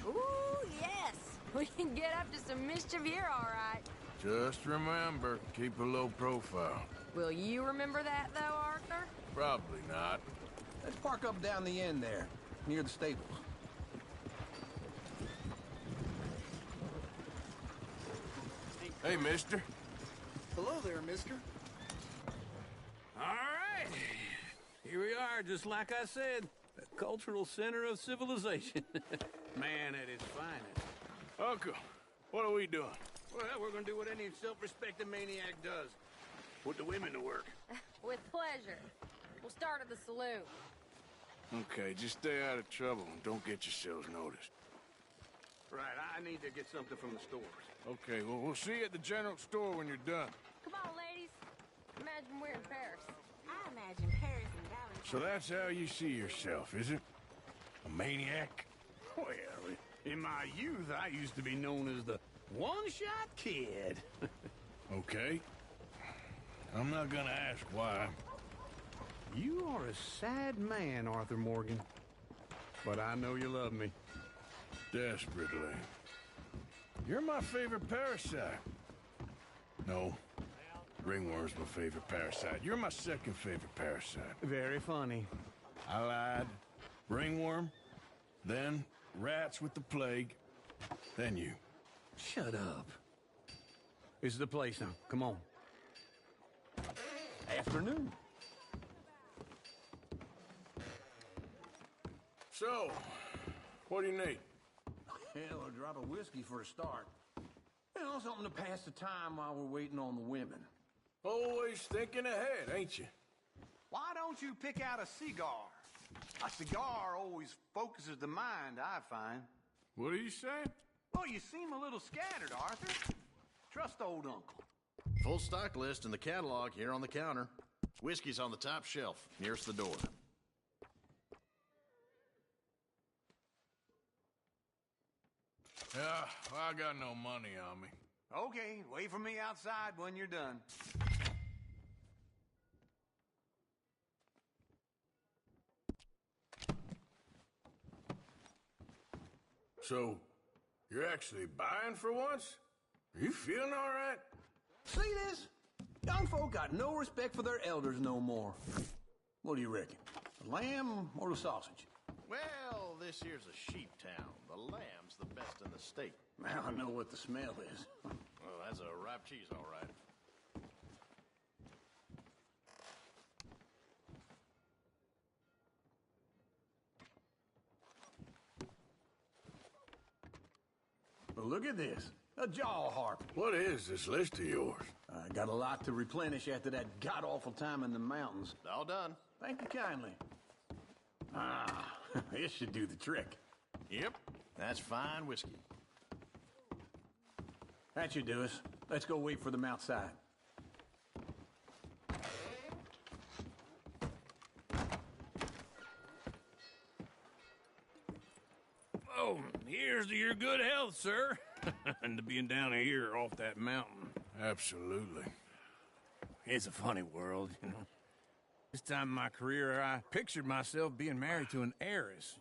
Ooh, yes. We can get up to some mischief here, all right. Just remember, keep a low profile. Will you remember that, though, Arthur? Probably not. Let's park up down the end there, near the stables. Hey, mister. Hello there, mister. All right. Here we are, just like I said. The cultural center of civilization. Man at its finest. Uncle, what are we doing? Well, we're gonna do what any self-respecting maniac does. Put the women to work. With pleasure. We'll start at the saloon. Okay, just stay out of trouble and don't get yourselves noticed. Right, I need to get something from the stores. Okay, well, we'll see you at the general store when you're done. Come on, ladies. Imagine we're in Paris. I imagine Paris and Dallas. So that's how you see yourself, is it? A maniac? Well, in my youth, I used to be known as the one-shot kid. Okay. I'm not gonna ask why. You are a sad man, Arthur Morgan. But I know you love me. Desperately. You're my favorite parasite. No. Ringworm's my favorite parasite. You're my second favorite parasite. Very funny. I lied. Ringworm, then rats with the plague, then you. Shut up. This is the place now. Come on. Afternoon. So, what do you need? Hell, a drop of whiskey for a start. You know, something to pass the time while we're waiting on the women. Always thinking ahead, ain't you? Why don't you pick out a cigar? A cigar always focuses the mind, I find. What are you saying? Well, you seem a little scattered, Arthur. Trust old Uncle. Full stock list in the catalog here on the counter. Whiskey's on the top shelf, nearest the door. Yeah, well, I got no money on me. Okay, wait for me outside when you're done. So, you're actually buying for once? Are you feeling all right? See this? Young folk got no respect for their elders no more. What do you reckon? The lamb or the sausage? Well, this here's a sheep town. The lamb's the best in the state. Now I know what the smell is. Well, that's a ripe cheese, all right. Well, look at this. A jaw harp. What is this list of yours? I got a lot to replenish after that god-awful time in the mountains. All done. Thank you kindly. Ah, this should do the trick. Yep, that's fine whiskey. That should do us. Let's go wait for them outside. Oh, here's to your good health, sir. And to being down here off that mountain. Absolutely. It's a funny world, you know. This time in my career, I pictured myself being married to an heiress.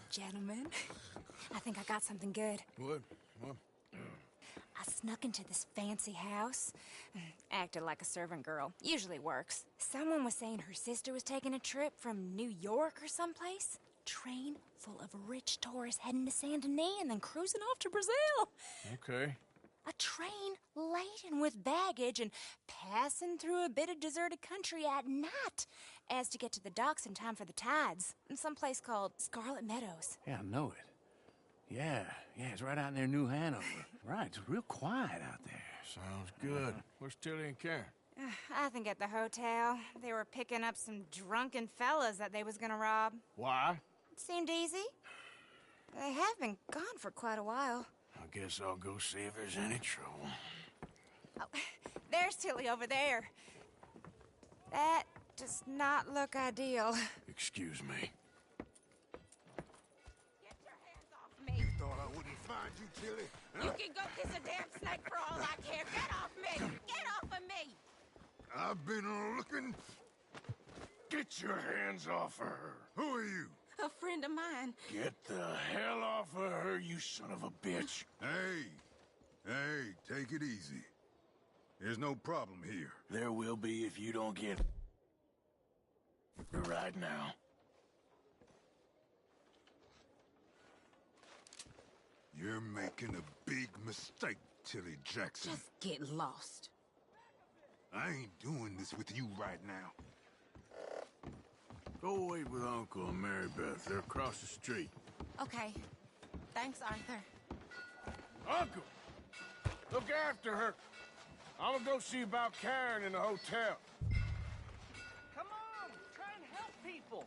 Gentlemen, I think I got something good. What? I snuck into this fancy house, acted like a servant girl. Usually works. Someone was saying her sister was taking a trip from New York or someplace. Train full of rich tourists heading to Saint Denis and then cruising off to Brazil. Okay. A train laden with baggage and passing through a bit of deserted country at night as to get to the docks in time for the tides in some place called Scarlet Meadows. Yeah, I know it. Yeah, it's right out near New Hanover. Right, it's real quiet out there. Sounds good. Where's Tilly and Karen? I think at the hotel. They were picking up some drunken fellas that they was gonna rob. Why? It seemed easy. They have been gone for quite a while. I guess I'll go see if there's any trouble. Oh, there's Tilly over there. That does not look ideal. Excuse me. Get your hands off me. You thought I wouldn't find you, Tilly? You can go kiss a damn snake for all I care. Get off me! Get off of me! I've been looking. Get your hands off of her. Who are you? A friend of mine. Get the hell off of her, you son of a bitch. Hey, take it easy. There's no problem here. There will be if you don't get right now. You're making a big mistake, Tilly Jackson. Just get lost. I ain't doing this with you right now. Go wait with Uncle and Mary Beth. They're across the street. Okay. Thanks, Arthur. Uncle! Look after her. I'm gonna go see about Karen in the hotel. Come on, try and help people.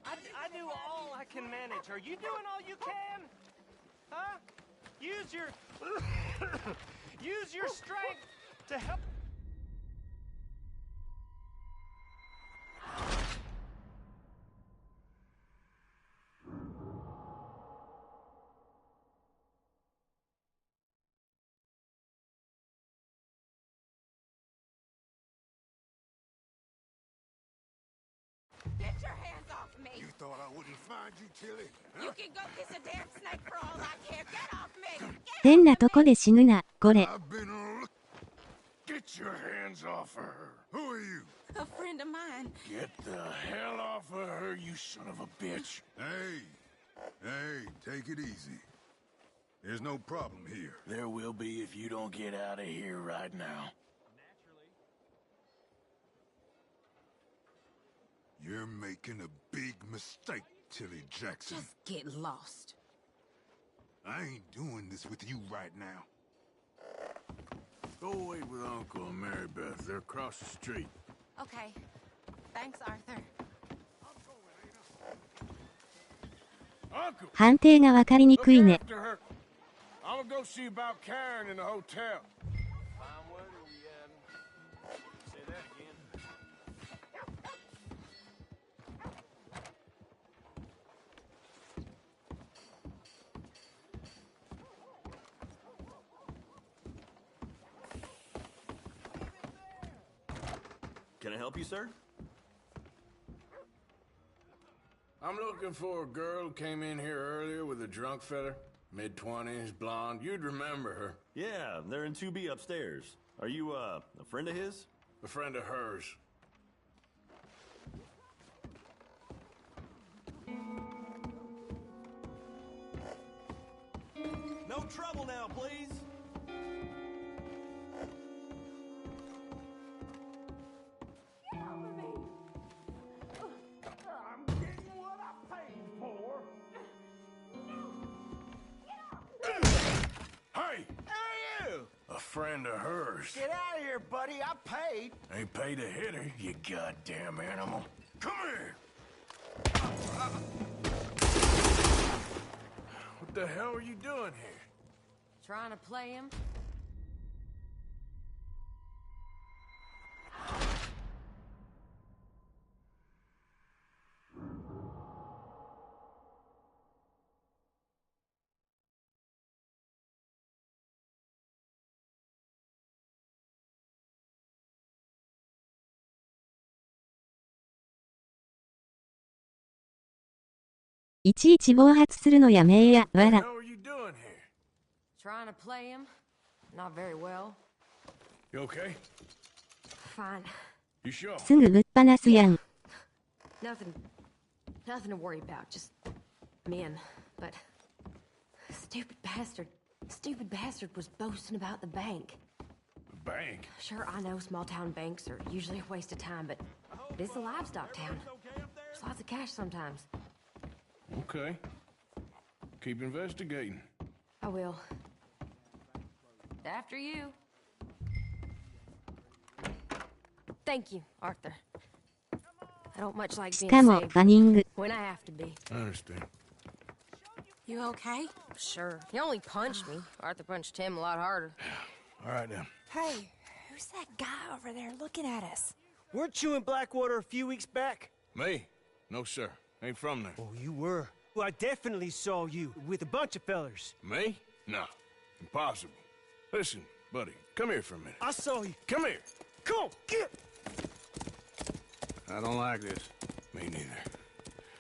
I do all I can manage. Are you doing all you can? Huh? Use your strength to help. Get your hands off me! You thought I wouldn't find you, Tilly? You can go kiss a damn snake for all I care. Get off me! 変なとこで死ぬな、これ。 I've been Get your hands off of her. Who are you? A friend of mine. Get the hell off of her, you son of a bitch. Hey, take it easy. There's no problem here. There will be if you don't get out of here right now. You're making a big mistake, Tilly Jackson. Just get lost. I ain't doing this with you right now. Go wait with Uncle and Mary Beth. They're across the street. Okay. Thanks, Arthur. Uncle! 判定が分かりにくいね。 Look after her. I'm gonna go see about Karen in the hotel. Say that again. Can I help you, sir? I'm looking for a girl who came in here earlier with a drunk fella. Mid-20s, blonde. You'd remember her. Yeah, they're in 2B upstairs. Are you, a friend of his? A friend of hers. No trouble now, please. I'm getting what I paid for. Hey! Hey, you! A friend of hers. Get out of here, buddy. I paid. Ain't paid to hit her, you goddamn animal. Come here! What the hell are you doing here? Trying to play him?いちいち暴発するのやめえや、わら。 What are you doing here? Trying to play him? Not very well. You okay? Fine. You sure? すぐぶっ放すやん。 Nothing to worry about. Just men. But stupid bastard was boasting about the bank. The bank? Sure, I know small town banks are usually a waste of time, but it's a livestock town. There's lots of cash sometimes. Okay. Keep investigating. I will. After you. Thank you, Arthur. I don't much like し being かも、 saved バニング。 when I have to be. I understand. You okay? Sure. He only punched me. Arthur punched him a lot harder. All right, then. Hey, who's that guy over there looking at us? Weren't you in Blackwater a few weeks back? Me? No, sir. Ain't from there. Oh, you were. Well, I definitely saw you with a bunch of fellers. Me? No. Impossible. Listen, buddy, come here for a minute. I saw you. Come here. Come on, get! I don't like this. Me neither.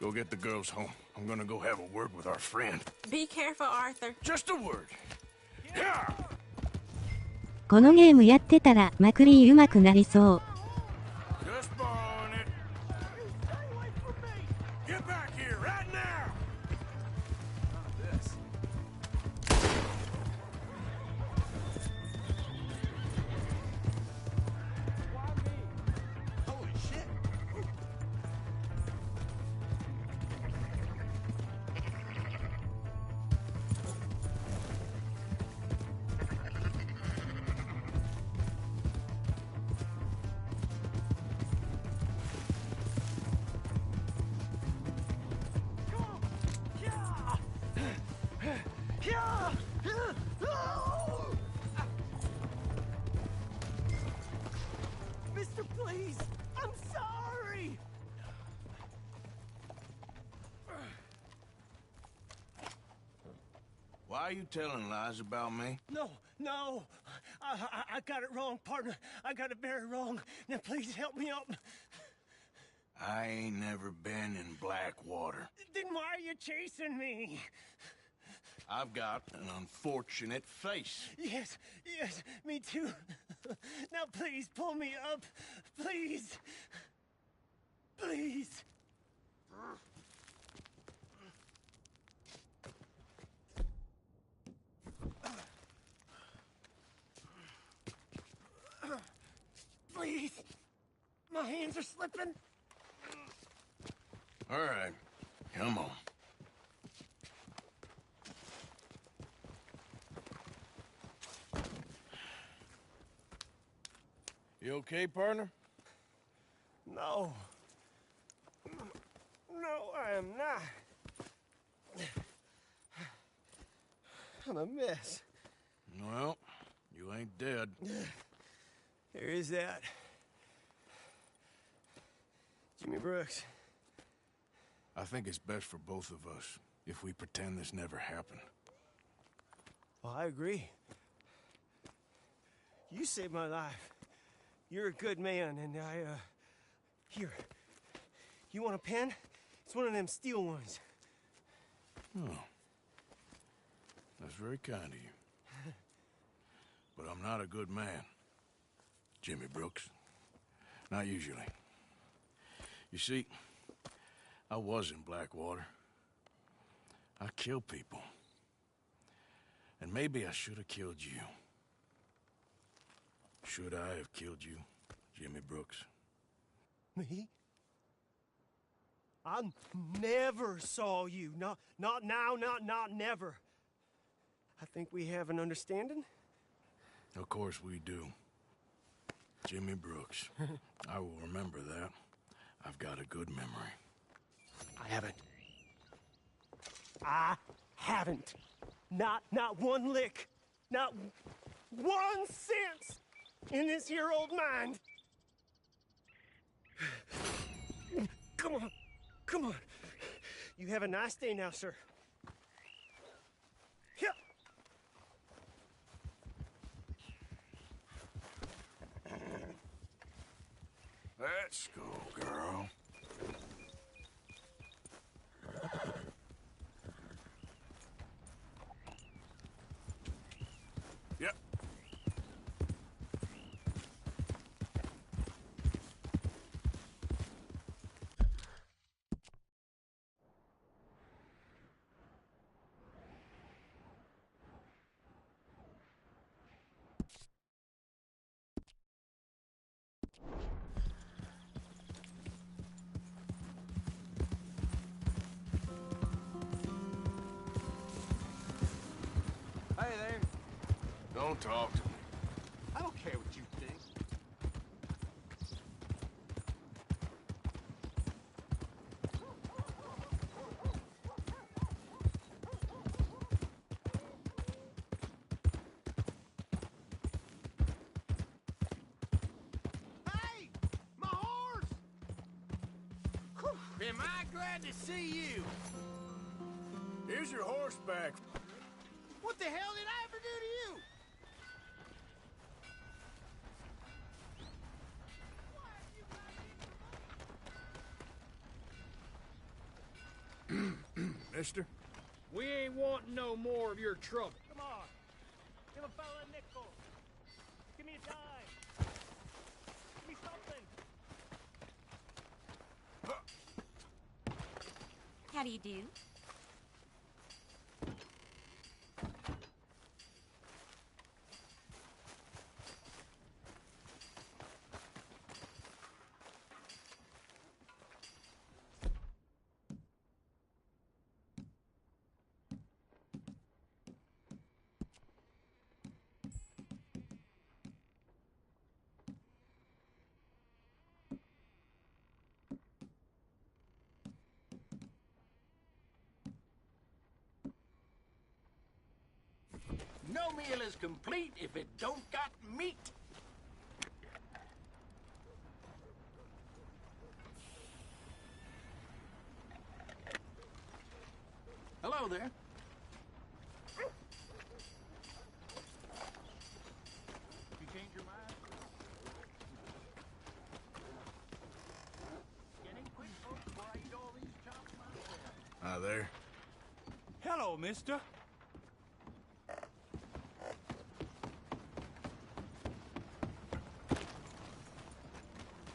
Go get the girls home. I'm gonna go have a word with our friend. Be careful, Arthur. Just a word. Yeah! このゲームやってたら、まくり上手くなりそう。 Just borrowing it. Get back here right now! Holy shit. Mister, please! I'm sorry! Why are you telling lies about me? No! I got it wrong, partner. I got it very wrong. Now, please help me up. I ain't never been in Blackwater. Then why are you chasing me? I've got an unfortunate face. Yes, me too. Now, please, pull me up. Please. Please. Please. My hands are slipping. All right, come on. You okay, partner? No. No, I am not. I'm a mess. Well, you ain't dead. There is that. Jimmy Brooks. I think it's best for both of us if we pretend this never happened. Well, I agree. You saved my life. You're a good man, and here. You want a pen? It's one of them steel ones. Oh. very kind of you. But I'm not a good man, Jimmy Brooks. Not usually. You see, I was in Blackwater. I kill people. And maybe I should have killed you. Should I have killed you, Jimmy Brooks? Me? I never saw you. Not now, not never. I think we have an understanding. Of course we do. Jimmy Brooks. I will remember that. I've got a good memory. I haven't. Not one lick. Not 1 cent in this here old mind. Come on. You have a nice day now, sir. Here. Let's go, girl. Yep. Hey there. Don't talk to me. I don't care what you think. Hey! My horse! Am I glad to see you? Here's your horseback. What the hell did I ever do to you? Mister? We ain't wanting no more of your trouble. Come on. Give a fella a nickel. Give me a dime. Give me something. How do you do? No meal is complete if it don't got meat. Hello there. You change your mind? Getting quick, folks, before I eat all these chops myself. Hi there. Hello, mister.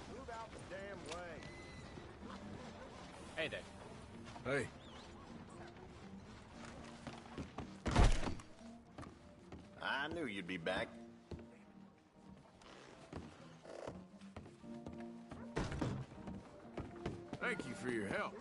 Move out the damn way. Hey there. Hey. I knew you'd be back. Thank you for your help.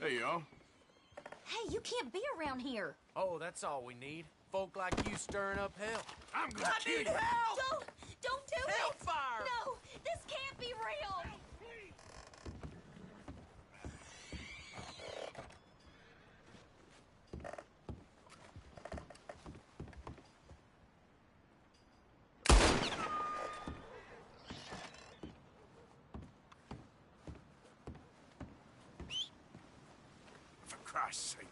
Hey, y'all. Hey, you can't be around here. Oh, that's all we need. Folk like you stirring up hell. I'm gonna kill you. Help! Don't do Hellfire! it! No, this can't be real! For Christ's sake.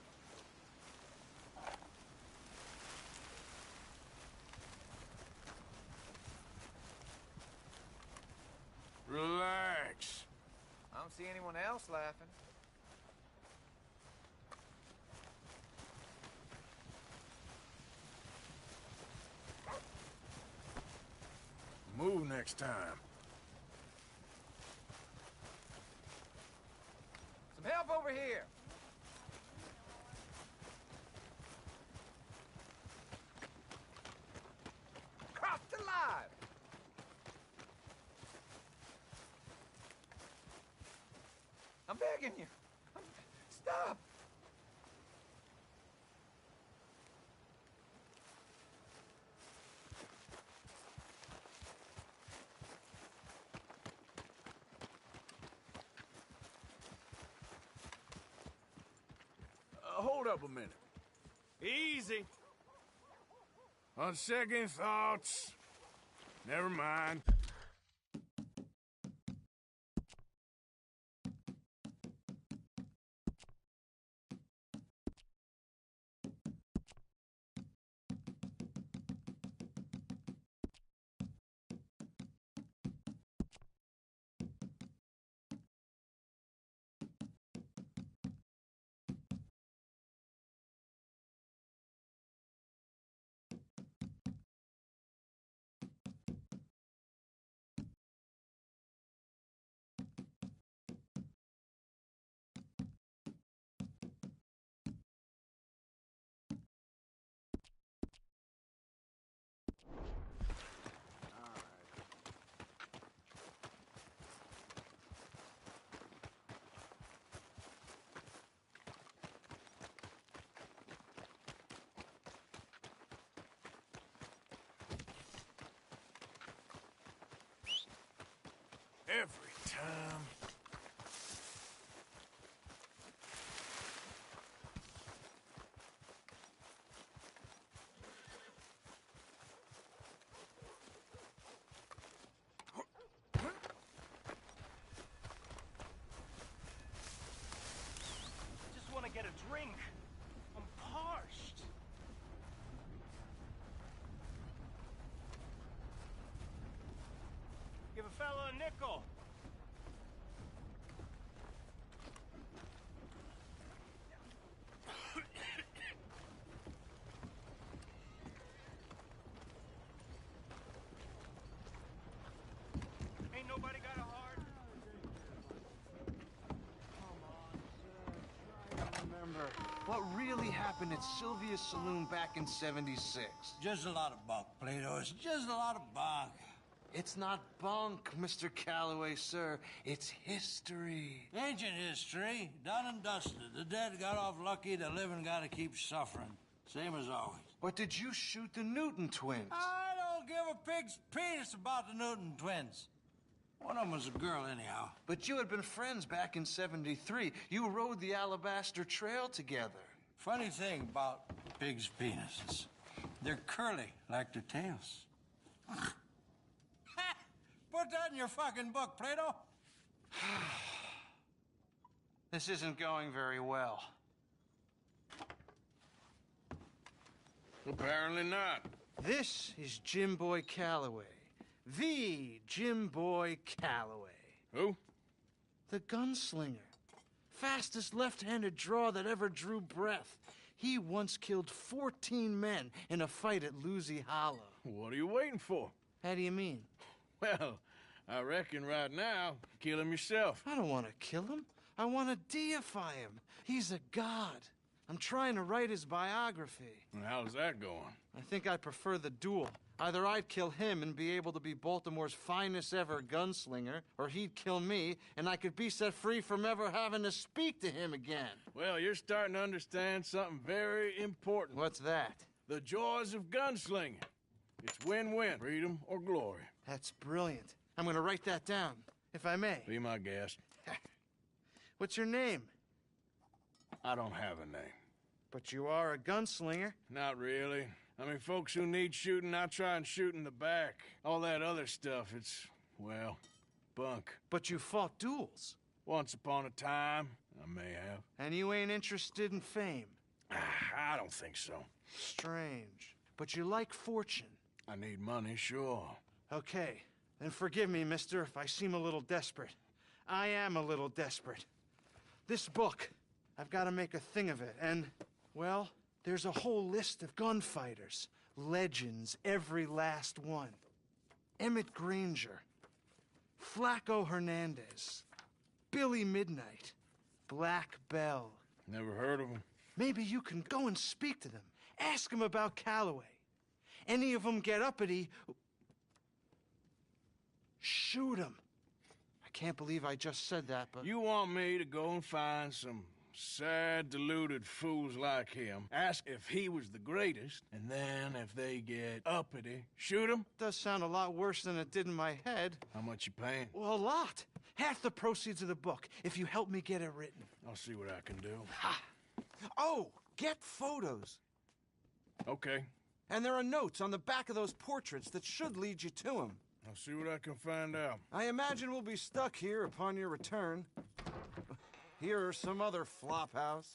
Relax. I don't see anyone else laughing. Move next time. Some help over here. Cropped alive. I'm begging you. Stop. Hold up a minute. Easy. On second thoughts, never mind. Every time. Just want to get a drink. I'm parched. Give a fella a nickel. Ain't nobody got a heart? Remember what really happened at Sylvia's Saloon back in '76? Just a lot of bunk, Plato. It's just a lot of bunk. It's not bunk, Mr. Calloway, sir. It's history. Ancient history, done and dusted. The dead got off lucky, the living gotta keep suffering. Same as always. But did you shoot the Newton twins? I don't give a pig's penis about the Newton twins. One of them was a girl, anyhow. But you had been friends back in '73. You rode the Alabaster Trail together. Funny thing about pigs' penises. They're curly, like their tails. Put that in your fucking book, Plato. This isn't going very well. Apparently not. This is Jim Boy Calloway. The Jim Boy Calloway. Who? The gunslinger. Fastest left-handed draw that ever drew breath. He once killed 14 men in a fight at Lucy Hollow. What are you waiting for? How do you mean? Well, I reckon right now, kill him yourself. I don't want to kill him. I want to deify him. He's a god. I'm trying to write his biography. And how's that going? I think I prefer the duel. Either I'd kill him and be able to be Baltimore's finest ever gunslinger, or he'd kill me and I could be set free from ever having to speak to him again. Well, you're starting to understand something very important. What's that? The joys of gunslinging. It's win-win, freedom or glory. That's brilliant. I'm gonna write that down, if I may. Be my guest. What's your name? I don't have a name. But you are a gunslinger. Not really. I mean, folks who need shooting, I try and shoot in the back. All that other stuff, it's, well, bunk. But you fought duels. Once upon a time, I may have. And you ain't interested in fame. I don't think so. Strange. But you like fortune. I need money, sure. Okay. Then forgive me, mister, if I seem a little desperate. I am a little desperate. This book, I've got to make a thing of it, and, well, there's a whole list of gunfighters. Legends, every last one. Emmett Granger. Flaco Hernandez. Billy Midnight. Black Bell. Never heard of them. Maybe you can go and speak to them. Ask them about Calloway. Any of them get uppity, shoot them. I can't believe I just said that, but... You want me to go and find some sad, deluded fools like him, ask if he was the greatest, and then if they get uppity, shoot him? Does sound a lot worse than it did in my head. How much you paying? Well, a lot. Half the proceeds of the book, if you help me get it written. I'll see what I can do. Ha! Oh, get photos. Okay. And there are notes on the back of those portraits that should lead you to him. I'll see what I can find out. I imagine we'll be stuck here upon your return. Here are some other flophouse.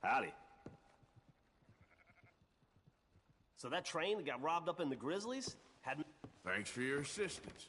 Howdy. So that train that got robbed up in the Grizzlies hadn't... Thanks for your assistance.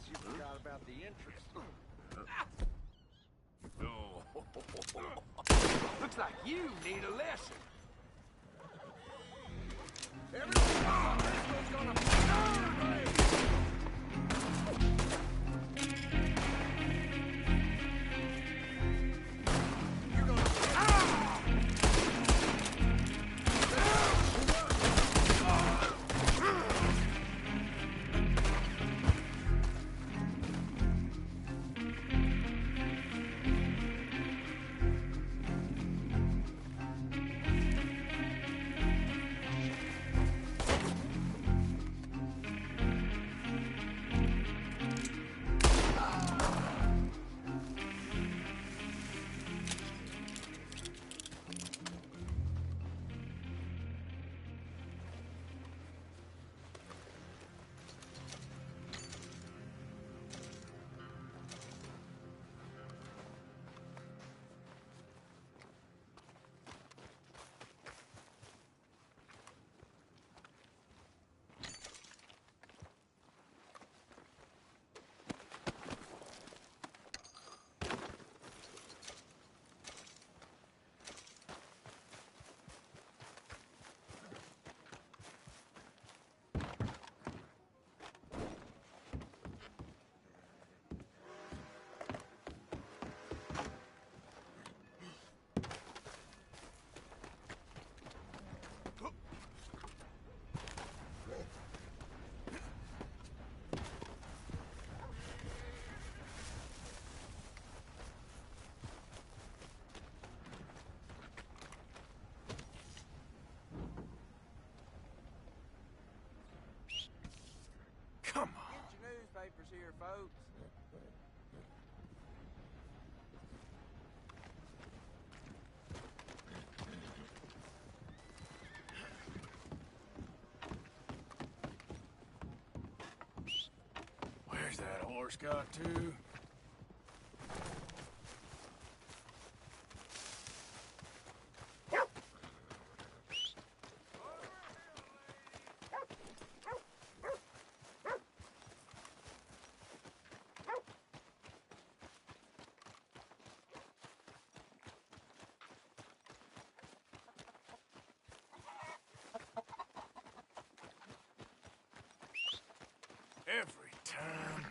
you forgot about the entrance. Oh. Looks like you need a lesson. Everyone's gonna burn! Come on. Get your newspapers here, folks. Where's that horse got to? Every time.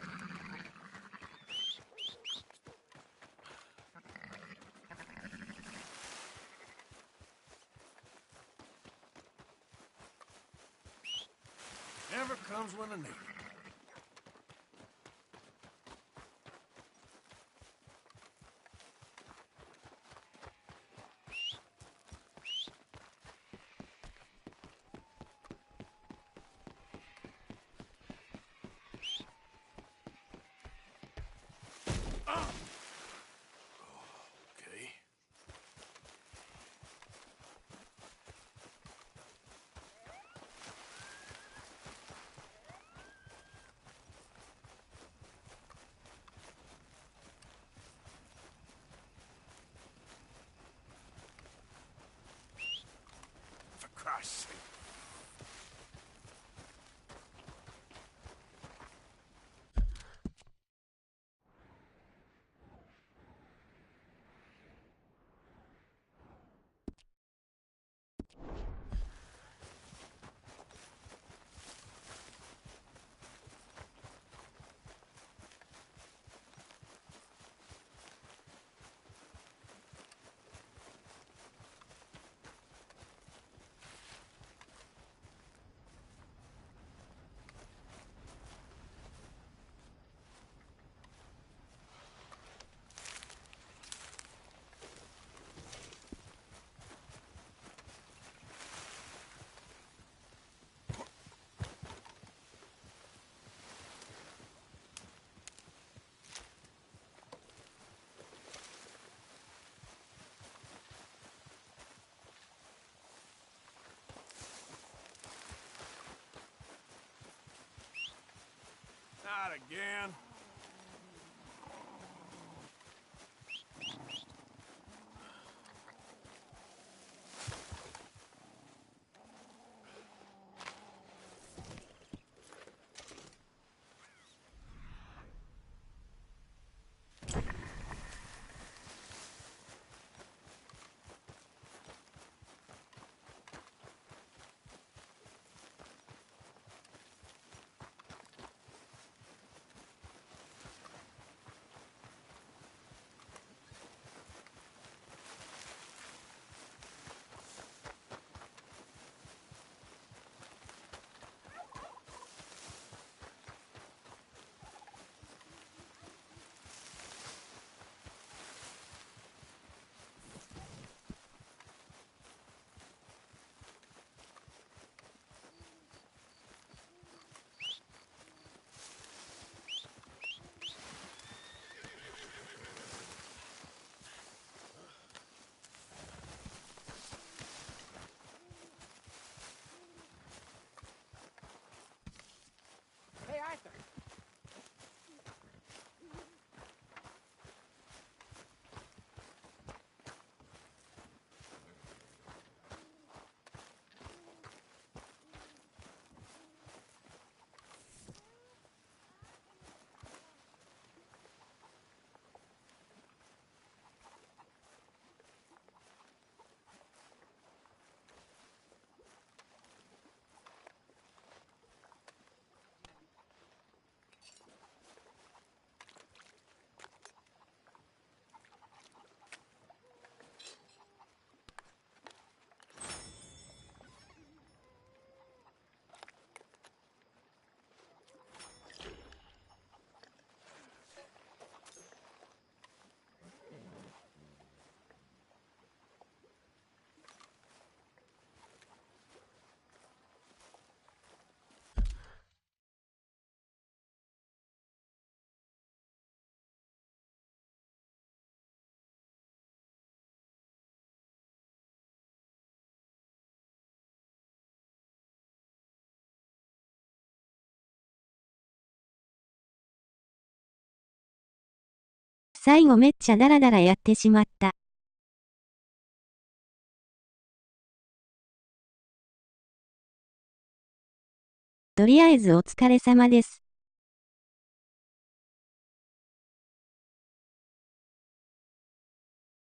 Never comes when I need it. Okay. For Christ's sake. Not again. 最後めっちゃダラダラやってしまった。とりあえずお疲れ様です。